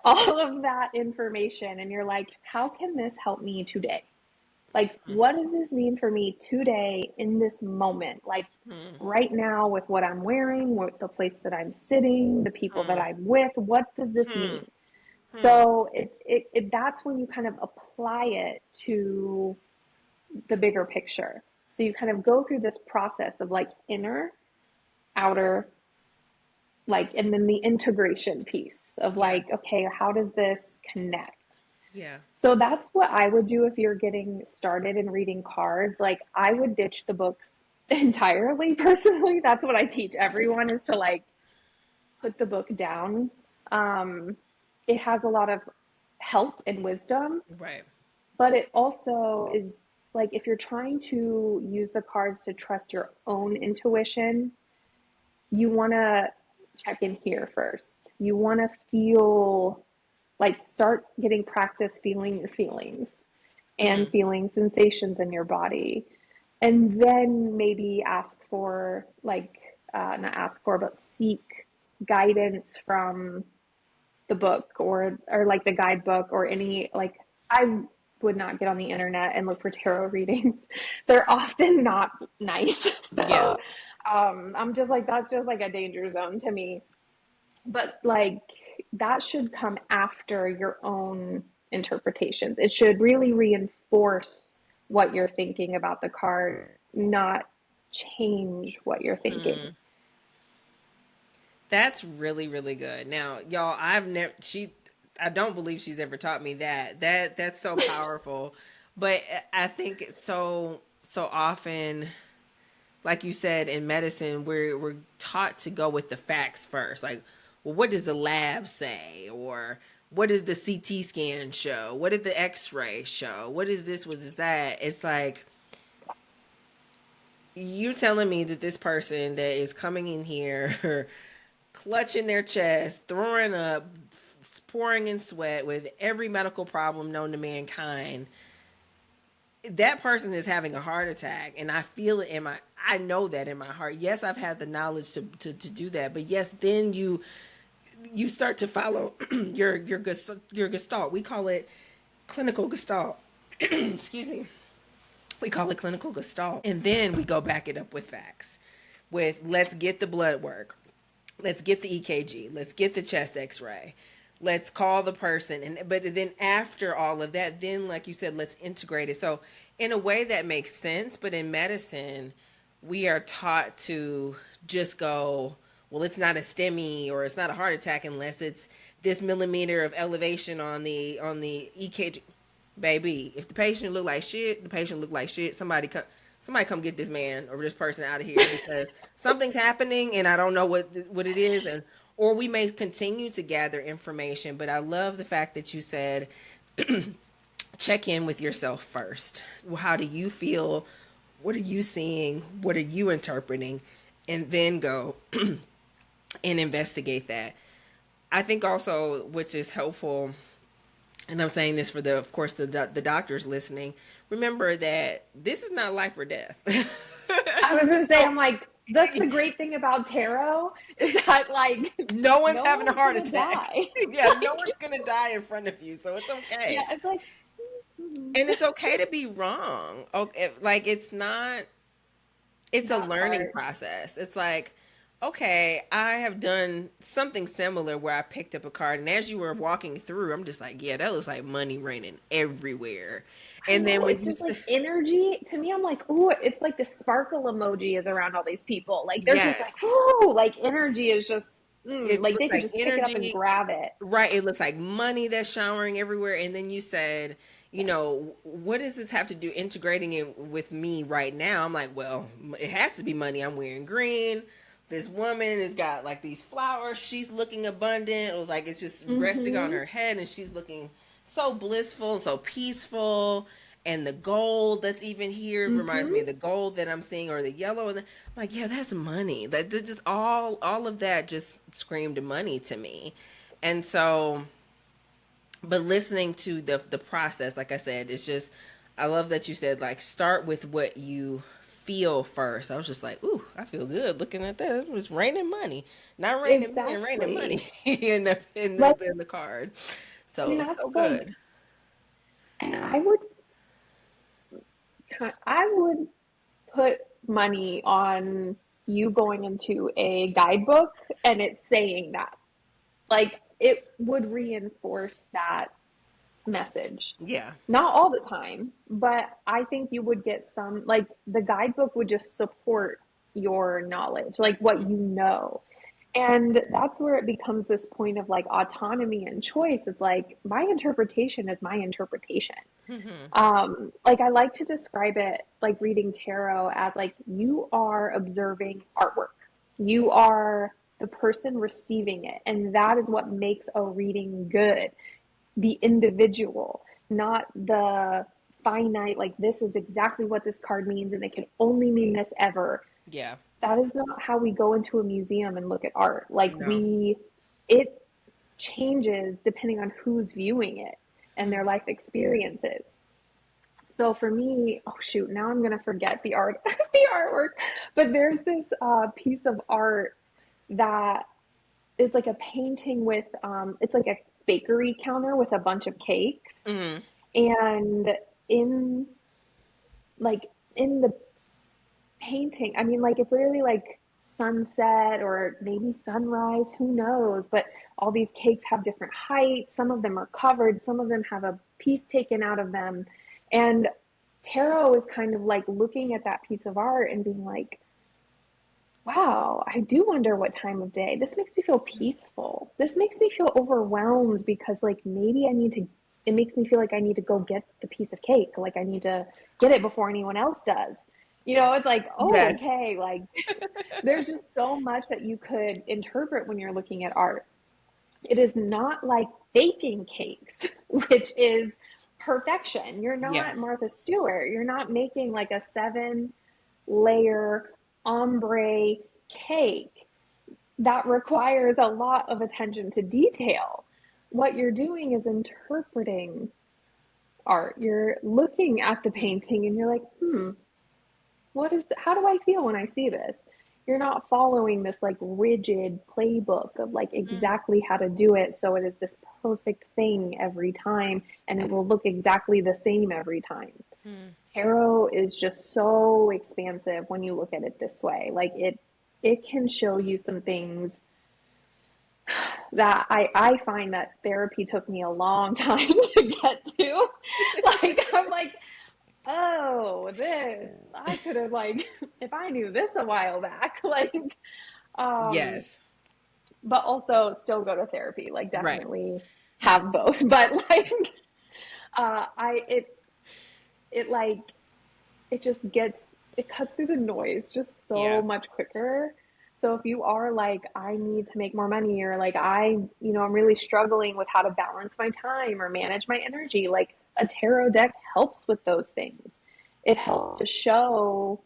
all of that information, and you're like, how can this help me today? Like, what does this mean for me today in this moment? Like, right now, with what I'm wearing, with the place that I'm sitting, the people that I'm with, what does this mean? So that's when you kind of apply it to the bigger picture. So you kind of go through this process of like inner, outer, like, and then the integration piece of like, okay, how does this connect? Yeah. So that's what I would do if you're getting started in reading cards. Like, I would ditch the books entirely personally. That's what I teach everyone, is to like put the book down. It has a lot of health and wisdom, Right. but it also is like if you're trying to use the cards to trust your own intuition, you want to check in here first. You want to feel like start getting practice feeling your feelings and Mm-hmm. feeling sensations in your body. And then maybe ask for, like, not ask for, but seek guidance from the book or like the guidebook or any, like, I would not get on the internet and look for tarot readings. They're often not nice. Yeah. So I'm just like, that's just like a danger zone to me. But like that should come after your own interpretations. It should really reinforce what you're thinking about the card, not change what you're thinking. Mm. That's really, really good. Now, y'all, I don't believe she's ever taught me that. That's so powerful. But I think it's so often, like you said, in medicine, we're taught to go with the facts first. Like, well, what does the lab say? Or what does the CT scan show? What did the X-ray show? What is this? What is that? It's like you telling me that this person that is coming in here clutching their chest, throwing up, pouring in sweat with every medical problem known to mankind, that person is having a heart attack, and I feel it in my, I know that in my heart. Yes, I've had the knowledge to do that, but yes, then you start to follow your gestalt. We call it clinical gestalt. Excuse me. We call it clinical gestalt, and then we go back it up with facts. With let's get the blood work, let's get the EKG, let's get the chest X-ray, let's call the person, and but then after all of that, then like you said, let's integrate it. So in a way that makes sense, but in medicine, we are taught to just go, well, it's not a STEMI or it's not a heart attack unless it's this millimeter of elevation on the EKG. Baby, if the patient look like shit, the patient look like shit. Somebody come get this man or this person out of here because something's happening and I don't know what it is. And or we may continue to gather information, but I love the fact that you said check in with yourself first. Well, how do you feel? What are you seeing? What are you interpreting? And then go and investigate that. I think also, which is helpful, and I'm saying this for the, of course, the doctors listening. Remember that this is not life or death. I was gonna say, I'm like, that's the great thing about tarot is that like No one's no having a one's heart gonna attack. die. Yeah, no one's gonna die in front of you, so it's Yeah, okay. it's like, mm-hmm. And it's okay to be wrong. Okay, like it's not. It's a That learning part. process. It's like, okay, I have done something similar where I picked up a card, and as you were walking through, I'm just like, yeah, that looks like money raining everywhere. I And then know when it's you, just like energy to me. I'm like, oh, it's like the sparkle emoji is around all these people. Like they're just yes, like, oh, like energy is just it like looks they could like just pick it up and energy. grab it. Right, it looks like money that's showering everywhere. And then you said, what does this have to do integrating it with me right now? I'm like, well, it has to be money. I'm wearing green. This woman has got like these flowers. She's looking abundant, or like it's just resting on Mm-hmm. her head, and she's looking so blissful and so peaceful. And the gold that's even here reminds me Mm-hmm. of the gold that I'm seeing, or the yellow. And I'm like, yeah, that's money. That just all of that just screamed money to me. And so, but listening to the process, like I said, it's just, I love that you said like start with what you feel first. I was just like, ooh, I feel good looking at that. It was raining money, not raining men, raining money Exactly. in the Like, in the card. and So that's so like, good. and I would put money on you going into a guidebook and it's saying that. Like it would reinforce that message. Yeah. Not all the time, but I think you would get some, like the guidebook would just support your knowledge, like what you know. And that's where it becomes this point of like autonomy and choice. It's like my interpretation is my interpretation. Hmm. Like I like to describe it like reading tarot as like you are observing artwork. You are the person receiving it, and that is what makes a reading good. the individual, not the finite, like this is exactly what this card means and it can only mean this ever. Yeah. That is not how we go into a museum and look at art. Like No. it changes depending on who's viewing it and their life experiences. So for me, oh shoot, now I'm gonna forget the art, the artwork. But there's this piece of art that is like a painting with, it's like a bakery counter with a bunch of cakes, Mm-hmm. and in like in the painting, I mean, like it's literally like sunset or maybe sunrise, who knows? But all these cakes have different heights. Some of them are covered, some of them have a piece taken out of them. And Tarot is kind of like looking at that piece of art and being like, wow, I do wonder what time of day. This makes me feel peaceful. This makes me feel overwhelmed because, like, maybe I need to, it makes me feel like I need to go get the piece of cake. Like, I need to get it before anyone else does. You know, it's like, oh, Yes. okay. Like, there's just so much that you could interpret when you're looking at art. It is not like baking cakes, which is perfection. You're Yeah. not Martha Stewart. You're not making like a 7 layer ombre cake that requires a lot of attention to detail. What you're doing is interpreting art. You're looking at the painting and you're like, how do I feel when I see this? You're not following this like rigid playbook of like exactly how to do it so it is this perfect thing every time and it will look exactly the same every time. Tarot is just so expansive when you look at it this way. Like it can show you some things that I find that therapy took me a long time to get to. Like I'm like, oh, this I could have like if I knew this a while back, like um Yes. but also still go to therapy, like Right. definitely have both. But like I it like it just gets it cuts through the noise just so Yeah. much quicker. So if you are like, I need to make more money, or like I'm really struggling with how to balance my time or manage my energy, like a tarot deck helps with those things. It helps to show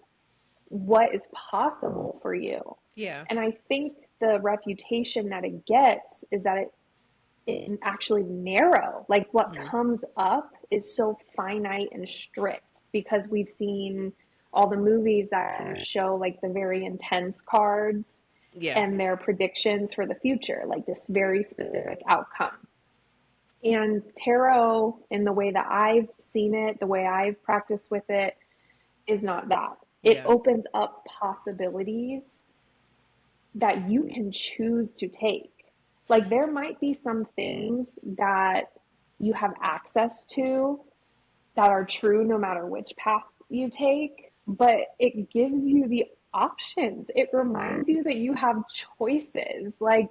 what is possible for you. Yeah. And I think the reputation that it gets is that it is actually narrow. Like what comes up is so finite and strict because we've seen all the movies that show like the very intense cards Yeah. and their predictions for the future, like this very specific outcome. And tarot, in the way that I've seen it, the way I've practiced with it, is not that. It Yeah. opens up possibilities that you can choose to take. Like there might be some things that you have access to that are true no matter which path you take, but it gives you the options. It reminds you that you have choices. Like,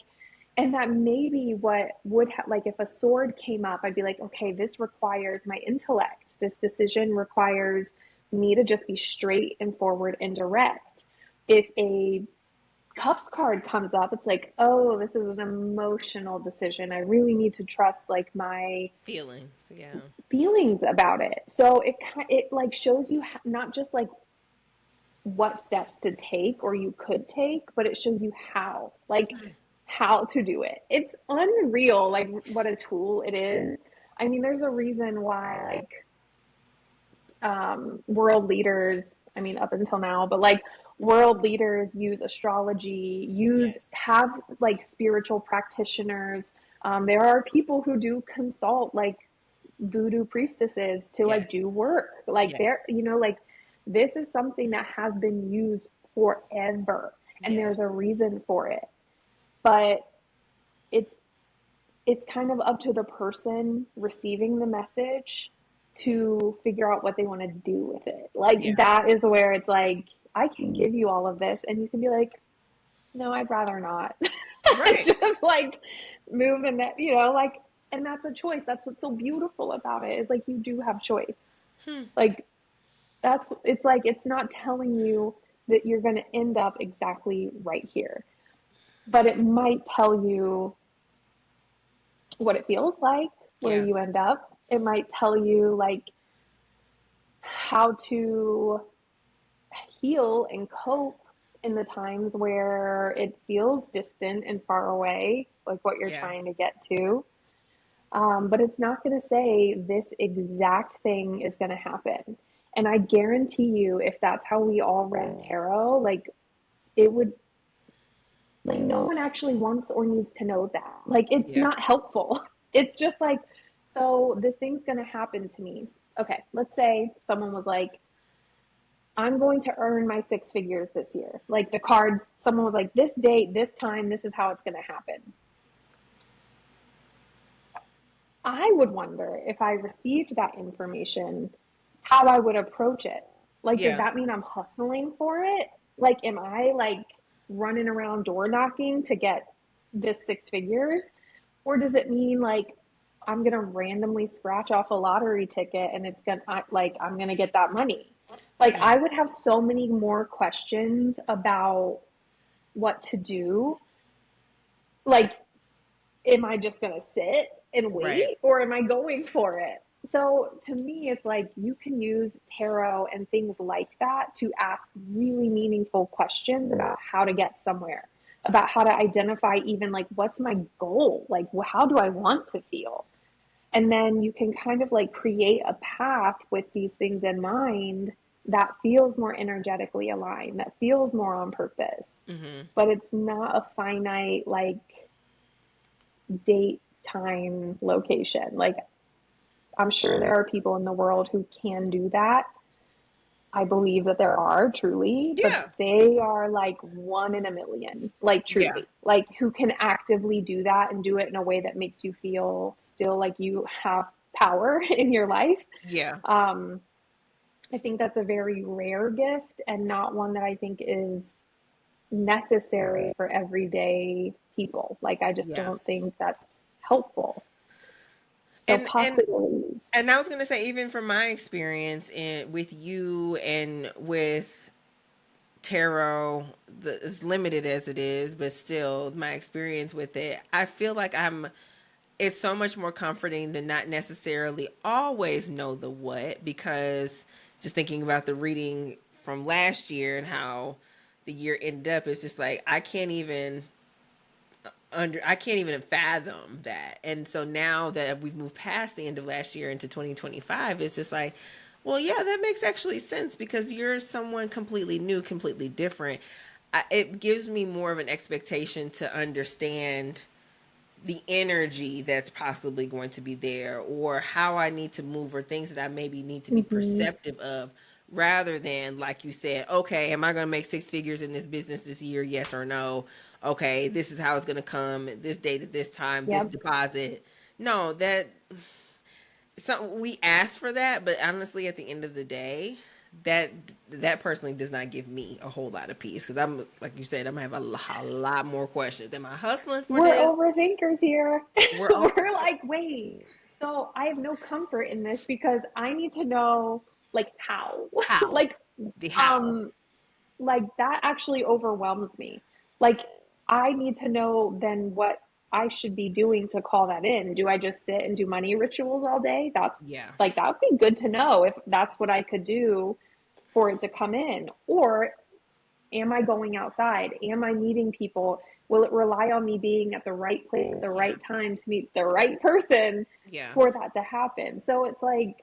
and that maybe what would like if a sword came up, I'd be like, okay, this requires my intellect. This decision requires me to just be straight and forward and direct. If a cups card comes up, it's like, oh, this is an emotional decision. I really need to trust like my Feelings. Yeah. feelings about it. So it like shows you not just like what steps to take or you could take, but it shows you how to do it. It's unreal, like what a tool it is. I mean, there's a reason why like world leaders, I mean, up until now, but like world leaders use astrology, Yes. have like spiritual practitioners. There are people who do consult like voodoo priestesses to like Yes. do work. Like Yes. like this is something that has been used forever and Yes. there's a reason for it. But it's it's kind of up to the person receiving the message to figure out what they want to do with it. Yeah. Like that is where it's like I can give you all of this and you can be like, no, I'd rather not. Right. Just like move in that, like, and that's a choice. That's what's so beautiful about it is like you do have choice. Like it's like it's not telling you that you're going to end up exactly right here, but it might tell you what it feels like. where Yeah. you end up. It might tell you like how to heal and cope in the times where it feels distant and far away, like what you're Yeah. trying to get to. But it's not going to say this exact thing is going to happen. And I guarantee you, if that's how we all read tarot, like it would, like, no one actually wants or needs to know that. Like, it's Yeah. not helpful. It's just like, so this thing's going to happen to me. Okay, let's say someone was like, I'm going to earn my six figures this year. Like the cards, someone was like, this date, this time, this is how it's going to happen. I would wonder if I received that information, how I would approach it. Like, does Yeah. that mean I'm hustling for it? Like, am I like running around door knocking to get this six figures? Or does it mean like I'm going to randomly scratch off a lottery ticket and it's going to, like, I'm going to get that money? Like, I Mm. would have so many more questions about what to do. Like, am I just going to sit and Right. wait or am I going for it? So to me, it's like you can use tarot and things like that to ask really meaningful questions about how to get somewhere, about how to identify even like what's my goal? Like, how do I want to feel? And then you can kind of like create a path with these things in mind that feels more energetically aligned, that feels more on purpose. Mm-hmm. But it's not a finite, like, date, time, location. Like, I'm sure there are people in the world who can do that. I believe that there are truly, but Yeah. they are like one in a million, like Yeah. truly, like who can actively do that and do it in a way that makes you feel still like you have power in your life. Yeah. Um, I think that's a very rare gift and not one that I think is necessary for everyday people. Like, I just Yeah. don't think that's helpful. So And possibilities. and I was gonna say, even from my experience in with you and with tarot, as limited as it is, but still my experience with it, I feel like it's so much more comforting to not necessarily always know the what, because just thinking about the reading from last year and how the year ended up, it's just like I can't even fathom that. And so now that we've moved past the end of last year into 2025, it's just like, well, yeah, that makes actually sense because you're someone completely new, completely different. It gives me more of an expectation to understand the energy that's possibly going to be there, or how I need to move, or things that I maybe need to be Mm-hmm. perceptive of, rather than, like you said, okay, am I going to make six figures in this business this year? Yes or no? Okay, this is how it's going to come this date at this time, this Yep. deposit. No, that so we ask for that, but honestly, at the end of the day, that that personally does not give me a whole lot of peace, because I'm, like you said, I'm gonna have a lot more questions. Am I hustling for We're this? overthinkers here. We're all We're like, wait, so I have no comfort in this because I need to know like how. how like the how. um like that actually overwhelms me. Like, I need to know then what I should be doing to call that in. Do I just sit and do money rituals all day? That's Yeah. like, that would be good to know if that's what I could do for it to come in. Or am I going outside? Am I meeting people? Will it rely on me being at the right place at the Yeah. right time to meet the right person Yeah. for that to happen? So it's like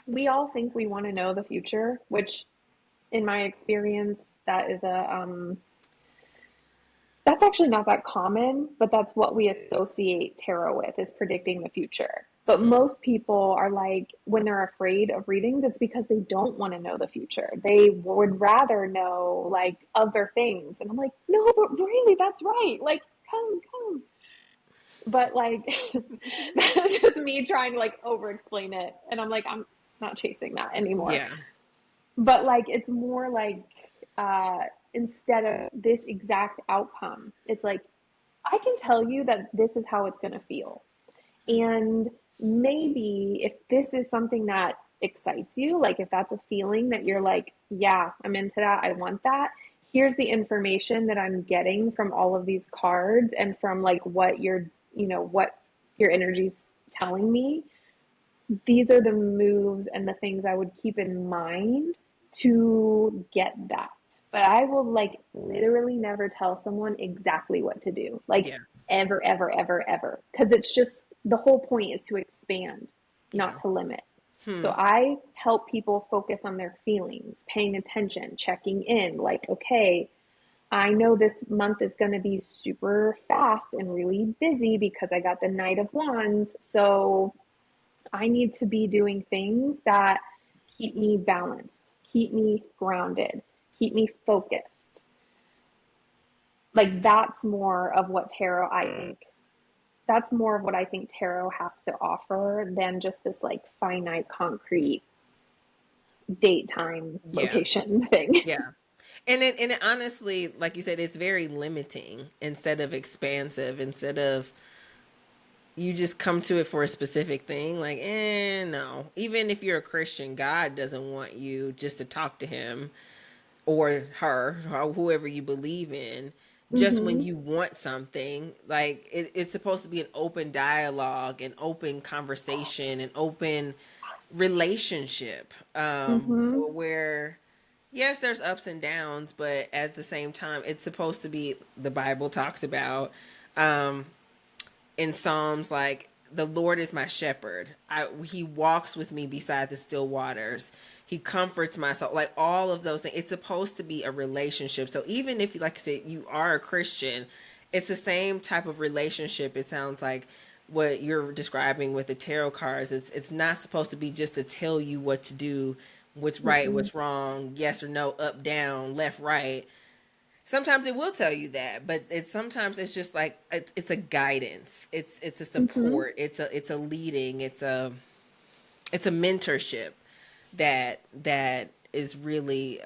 we all think we want to know the future, which in my experience, that is that's actually not that common, but that's what we associate tarot with, is predicting the future. But Mm-hmm. most people are like, when they're afraid of readings, it's because they don't want to know the future. They would rather know like other things. And I'm like, no, but really, that's right. Like, come. But like, that's just me trying to like over explain it. And I'm like, I'm not chasing that anymore. Yeah. But like, it's more like, uh, instead of this exact outcome, it's like, I can tell you that this is how it's going to feel. And maybe if this is something that excites you, like if that's a feeling that you're like, yeah, I'm into that, I want that, here's the information that I'm getting from all of these cards and from like what your, what your energy's telling me, these are the moves and the things I would keep in mind to get that. But I will like literally never tell someone exactly what to do. Like Yeah. ever, ever, ever, ever. Because it's just the whole point is to expand, Yeah. not to limit. Hmm. So I help people focus on their feelings, paying attention, checking in, like, okay, I know this month is going to be super fast and really busy because I got the Knight of Wands. So I need to be doing things that keep me balanced, keep me grounded, keep me focused. Like that's more of what tarot, I think, that's more of what I think tarot has to offer than just this like finite, concrete date, time, Yeah. location thing. Yeah. And it honestly, like you said, it's very limiting instead of expansive. Instead of you just come to it for a specific thing, like, no. Even if you're a Christian, God doesn't want you just to talk to him or her, or whoever you believe in, just when Mm-hmm. you want something. Like it's supposed to be an open dialogue, an open conversation, an open relationship, Mm-hmm. where yes, there's ups and downs, but at the same time, it's supposed to be, the Bible talks about, um, in Psalms, like, the Lord is my shepherd. He walks with me beside the still waters. He comforts my soul. Like all of those things. It's supposed to be a relationship. So even if, like I said, you are a Christian, it's the same type of relationship. It sounds like what you're describing with the tarot cards. It's not supposed to be just to tell you what to do, what's right, Mm-mm. what's wrong, yes or no, up, down, left, right. Sometimes it will tell you that, but it's sometimes it's just like it's a guidance. It's a Mm-hmm. support. It's a leading. It's a mentorship that is really,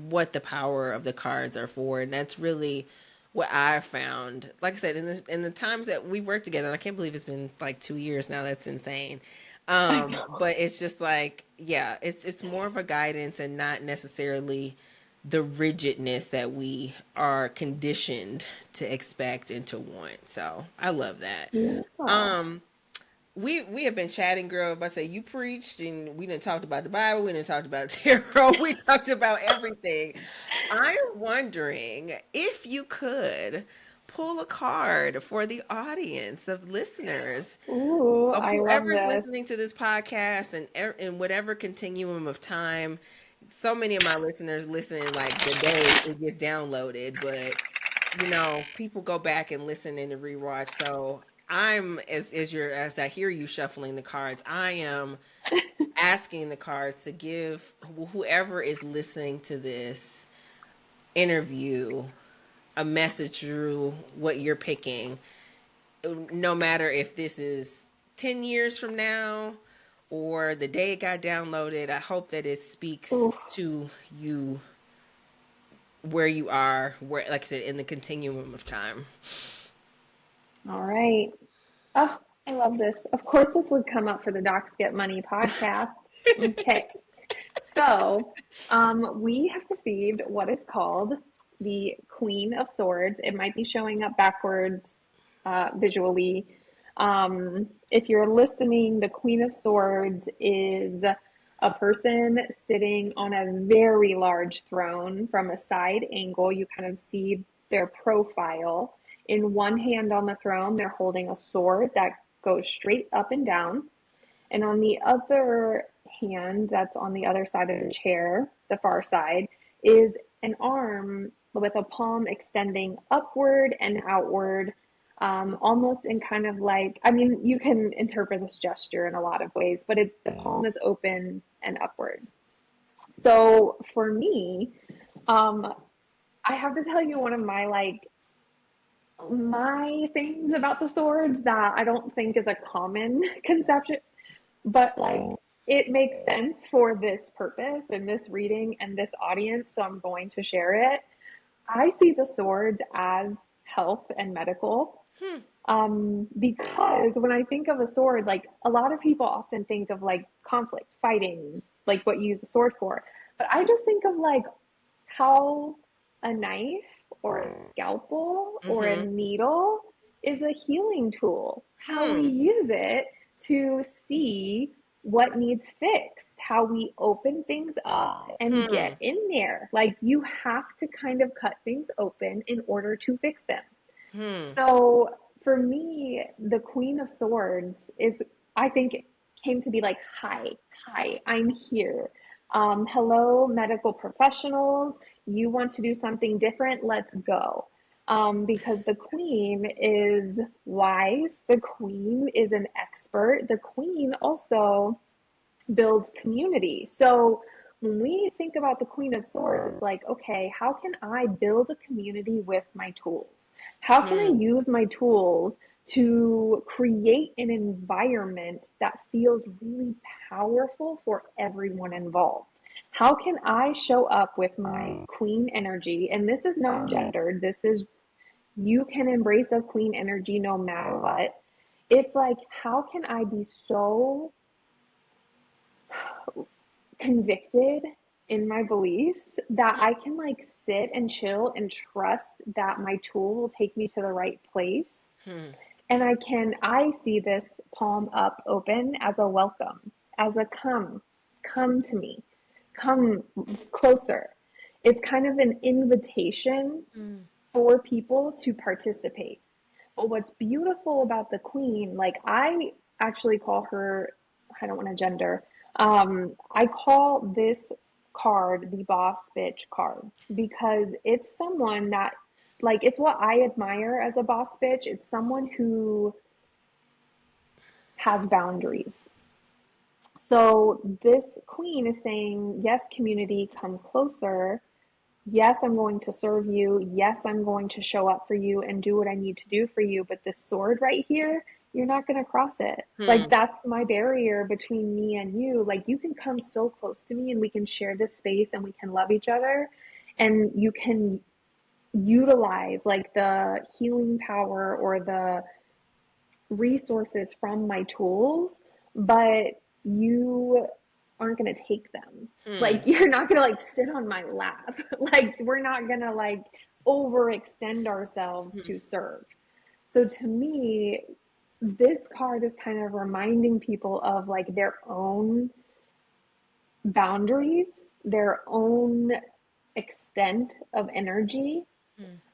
what the power of the cards are for, and that's really what I found. Like I said, in the times that we worked together, and I can't believe it's been like 2 years now. That's insane. I know. But it's just like, yeah, it's more of a guidance and not necessarily the rigidness that we are conditioned to expect and to want. So I love that. Yeah. Um, we have been chatting, girl. About to say, you preached, and we didn't talk about the Bible. We didn't talk about tarot. We talked about everything. I'm wondering if you could pull a card for the audience of listeners Ooh, of I love whoever's this. listening to this podcast, and in whatever continuum of time. So many of my listeners listen like the day it gets downloaded, but people go back and listen and rewatch. So I'm, as I hear you shuffling the cards, I am asking the cards to give whoever is listening to this interview a message through what you're picking, no matter if this is 10 years from now or the day it got downloaded. I hope that it speaks Ooh, to you where you are, where, like I said, in the continuum of time. all right. Oh, I love this. Of course, this would come up for the Docs Get Money podcast. Okay. So, we have received what is called the Queen of Swords. It might be showing up backwards visually. If you're listening, the Queen of Swords is a person sitting on a very large throne from a side angle. You kind of see their profile. In one hand on the throne, they're holding a sword that goes straight up and down. And on the other hand, that's on the other side of the chair, the far side, is an arm with a palm extending upward and outward, almost in kind of like, I mean, you can interpret this gesture in a lot of ways, but the palm is open and upward. So for me, um, I have to tell you one of my things about the swords that I don't think is a common conception, but like it makes sense for this purpose and this reading and this audience, so I'm going to share it. I see the swords as health and medical. Hmm. Because when I think of a sword, like a lot of people often think of like conflict, fighting, like what you use a sword for. But I just think of like how a knife or a scalpel or a Mm-hmm. needle is a healing tool. How we Hmm. use it to see what needs fixed, how we open things up and get in there. Like you have to kind of cut things open in order to fix them. So for me, the Queen of Swords is, I think, came to be like, hi, I'm here. Hello, medical professionals. You want to do something different? Let's go. Because the queen is wise, the queen is an expert, the queen also builds community. So when we think about the Queen of Swords, it's like, okay, how can I build a community with my tools? How can I use my tools to create an environment that feels really powerful for everyone involved? How can I show up with my queen energy? And this is not gendered. This is, you can embrace a queen energy no matter what. It's like, how can I be so convicted in my beliefs that I can like sit and chill and trust that my tool will take me to the right place. And I see this palm up open as a welcome, as a come to me, come closer. It's kind of an invitation for people to participate. But what's beautiful about the queen, like I actually call her, I don't want to gender, I call this card the boss bitch card because it's someone that, like, it's what I admire as a boss bitch. It's someone who has boundaries. So this queen is saying, yes, community, come closer. Yes, I'm going to serve you. Yes, I'm going to show up for you and do what I need to do for you. But this sword right here, you're not going to cross it. Like, that's my barrier between me and you. Like, you can come so close to me and we can share this space and we can love each other and you can utilize like the healing power or the resources from my tools, but you aren't going to take them. Like, you're not going to like sit on my lap. Like, we're not going to like overextend ourselves to serve. So to me, this card is kind of reminding people of like their own boundaries, their own extent of energy.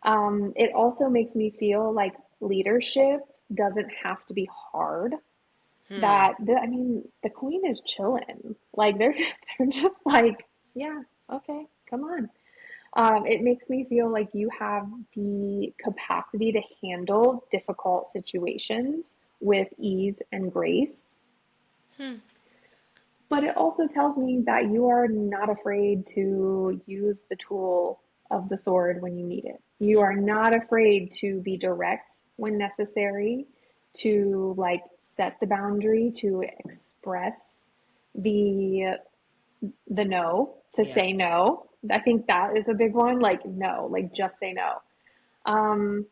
It also makes me feel like leadership doesn't have to be hard. I mean, the queen is chilling. Like they're just like, yeah, okay, come on. It makes me feel like you have the capacity to handle difficult situations with ease and grace. But it also tells me that you are not afraid to use the tool of the sword when you need it. You are not afraid to be direct when necessary, to like set the boundary, to express the no, to say no. I think that is a big one. Like, no, like just say no. And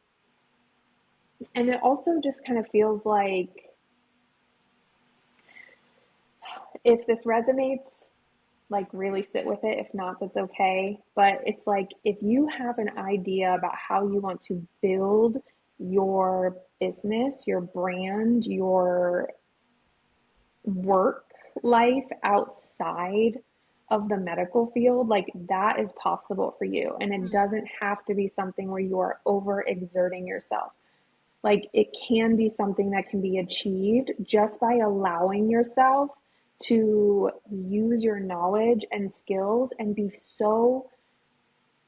it also just kind of feels like if this resonates, like really sit with it. If not, that's okay. But it's like if you have an idea about how you want to build your business, your brand, your work life outside of the medical field, like that is possible for you. And it doesn't have to be something where you are overexerting yourself. Like it can be something that can be achieved just by allowing yourself to use your knowledge and skills and be so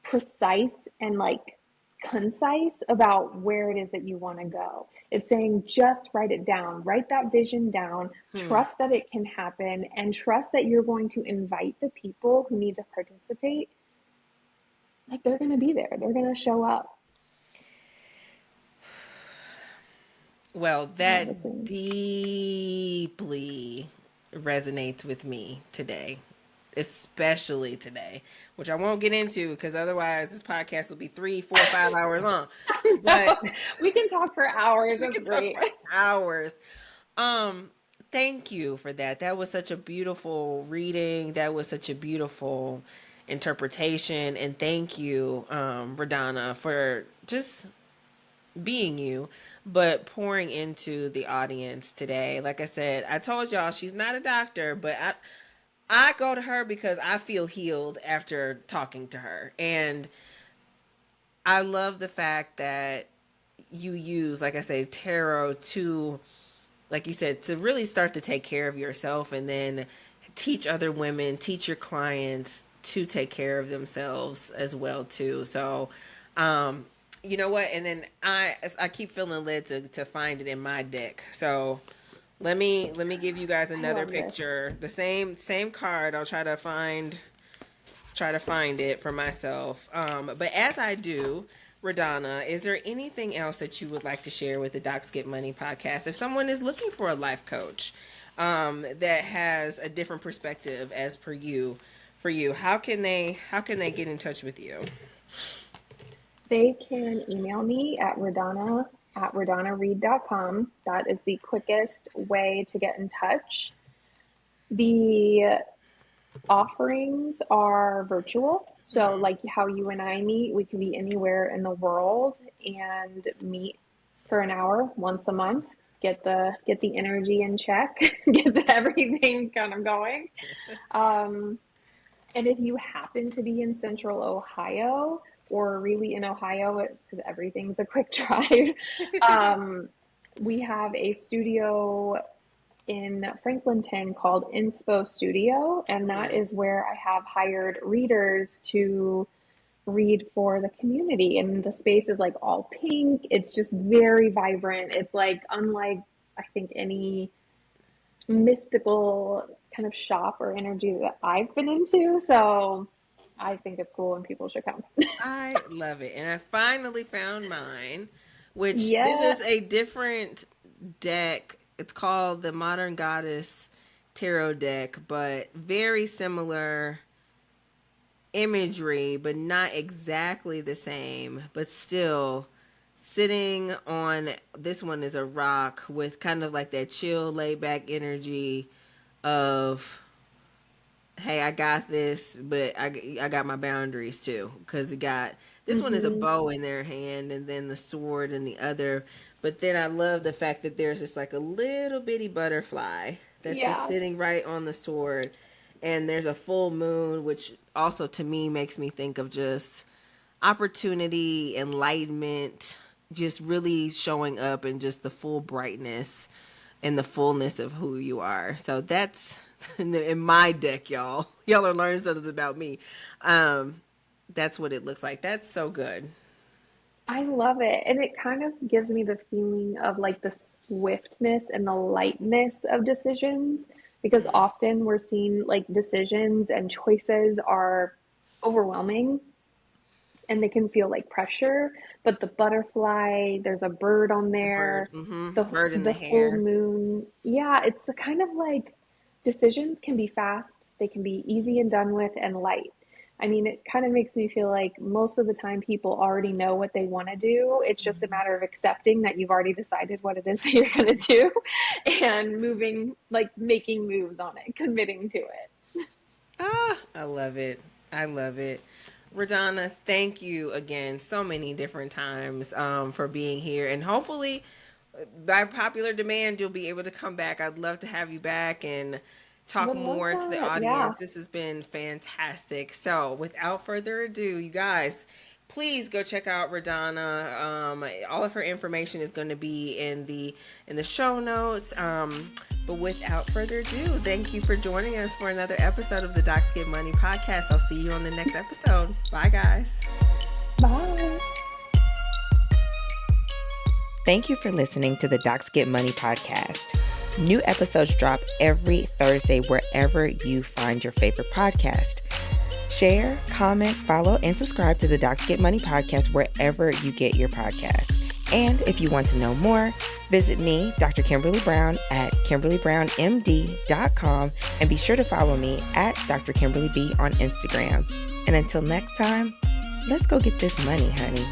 precise and like concise about where it is that you want to go. It's saying just write it down, write that vision down, trust that it can happen, and trust that you're going to invite the people who need to participate. Like they're going to be there, they're going to show up. Well, that deeply resonates with me today, especially today, which I won't get into because otherwise this podcast will be 3, 4, 5 hours long. But we can talk for hours. we That's can talk great. for hours. Thank you for that. That was such a beautiful reading. That was such a beautiful interpretation. And thank you, RaDonna, for just being you. but pouring into the audience today. Like I said, I told y'all she's not a doctor, but I go to her because I feel healed after talking to her. And I love the fact that you use, like I say, tarot to, like you said, to really start to take care of yourself, and then teach other women, teach your clients to take care of themselves as well too. So, you know what? And then I keep feeling led to find it in my deck. So let me give you guys another picture. The same card. I'll try to find it for myself. But as I do, RaDonna, is there anything else that you would like to share with the Docs Get Money podcast? If someone is looking for a life coach that has a different perspective as per you, for you, how can they get in touch with you? They can email me at RaDonnaReed.com. That is the quickest way to get in touch. The offerings are virtual. So like how you and I meet, we can be anywhere in the world and meet for an hour once a month, get the energy in check, everything kind of going. And if you happen to be in Central Ohio, or really in Ohio, because everything's a quick drive, we have a studio in Franklinton called Inspo Studio, and that is where I have hired readers to read for the community. And the space is like all pink. It's just very vibrant. It's like unlike, I think, any mystical kind of shop or energy that I've been into. So I think it's cool and people should come. I love it. And I finally found mine, which this is a different deck. It's called the Modern Goddess Tarot deck, but very similar imagery, but not exactly the same, but still sitting on, this one is a rock with kind of like that chill, laid back energy of, hey, I got this, but I got my boundaries too, because it got, this one is a bow in their hand and then the sword in the other. But then I love the fact that there's just like a little bitty butterfly that's just sitting right on the sword. And there's a full moon, which also to me makes me think of just opportunity, enlightenment, just really showing up and just the full brightness and the fullness of who you are. So that's in my deck, y'all. Y'all are learning something about me. That's what it looks like. That's so good. I love it. And it kind of gives me the feeling of like the swiftness and the lightness of decisions, because often we're seeing like decisions and choices are overwhelming and they can feel like pressure. But the butterfly, there's a bird on there, the bird in the hair, full moon. Yeah, it's a kind of like decisions can be fast, they can be easy and done with, and light. I mean, it kind of makes me feel like most of the time people already know what they want to do. It's just a matter of accepting that you've already decided what it is that you're going to do and moving, like making moves on it, committing to it. I love it. I love it. RaDonna, thank you again so many different times for being here. And hopefully, by popular demand, you'll be able to come back. I'd love to have you back and talk more to the audience. Yeah. This has been fantastic. So without further ado, you guys, please go check out RaDonna. All of her information is going to be in the show notes. But without further ado, thank you for joining us for another episode of the Docs Get Money podcast. I'll see you on the next episode. Bye, guys. Bye. Thank you for listening to the Docs Get Money podcast. New episodes drop every Thursday wherever you find your favorite podcast. Share, comment, follow, and subscribe to the Docs Get Money podcast wherever you get your podcasts. And if you want to know more, visit me, Dr. Kimberly Brown, at KimberlyBrownMD.com, and be sure to follow me at Dr. Kimberly B on Instagram. And until next time, let's go get this money, honey.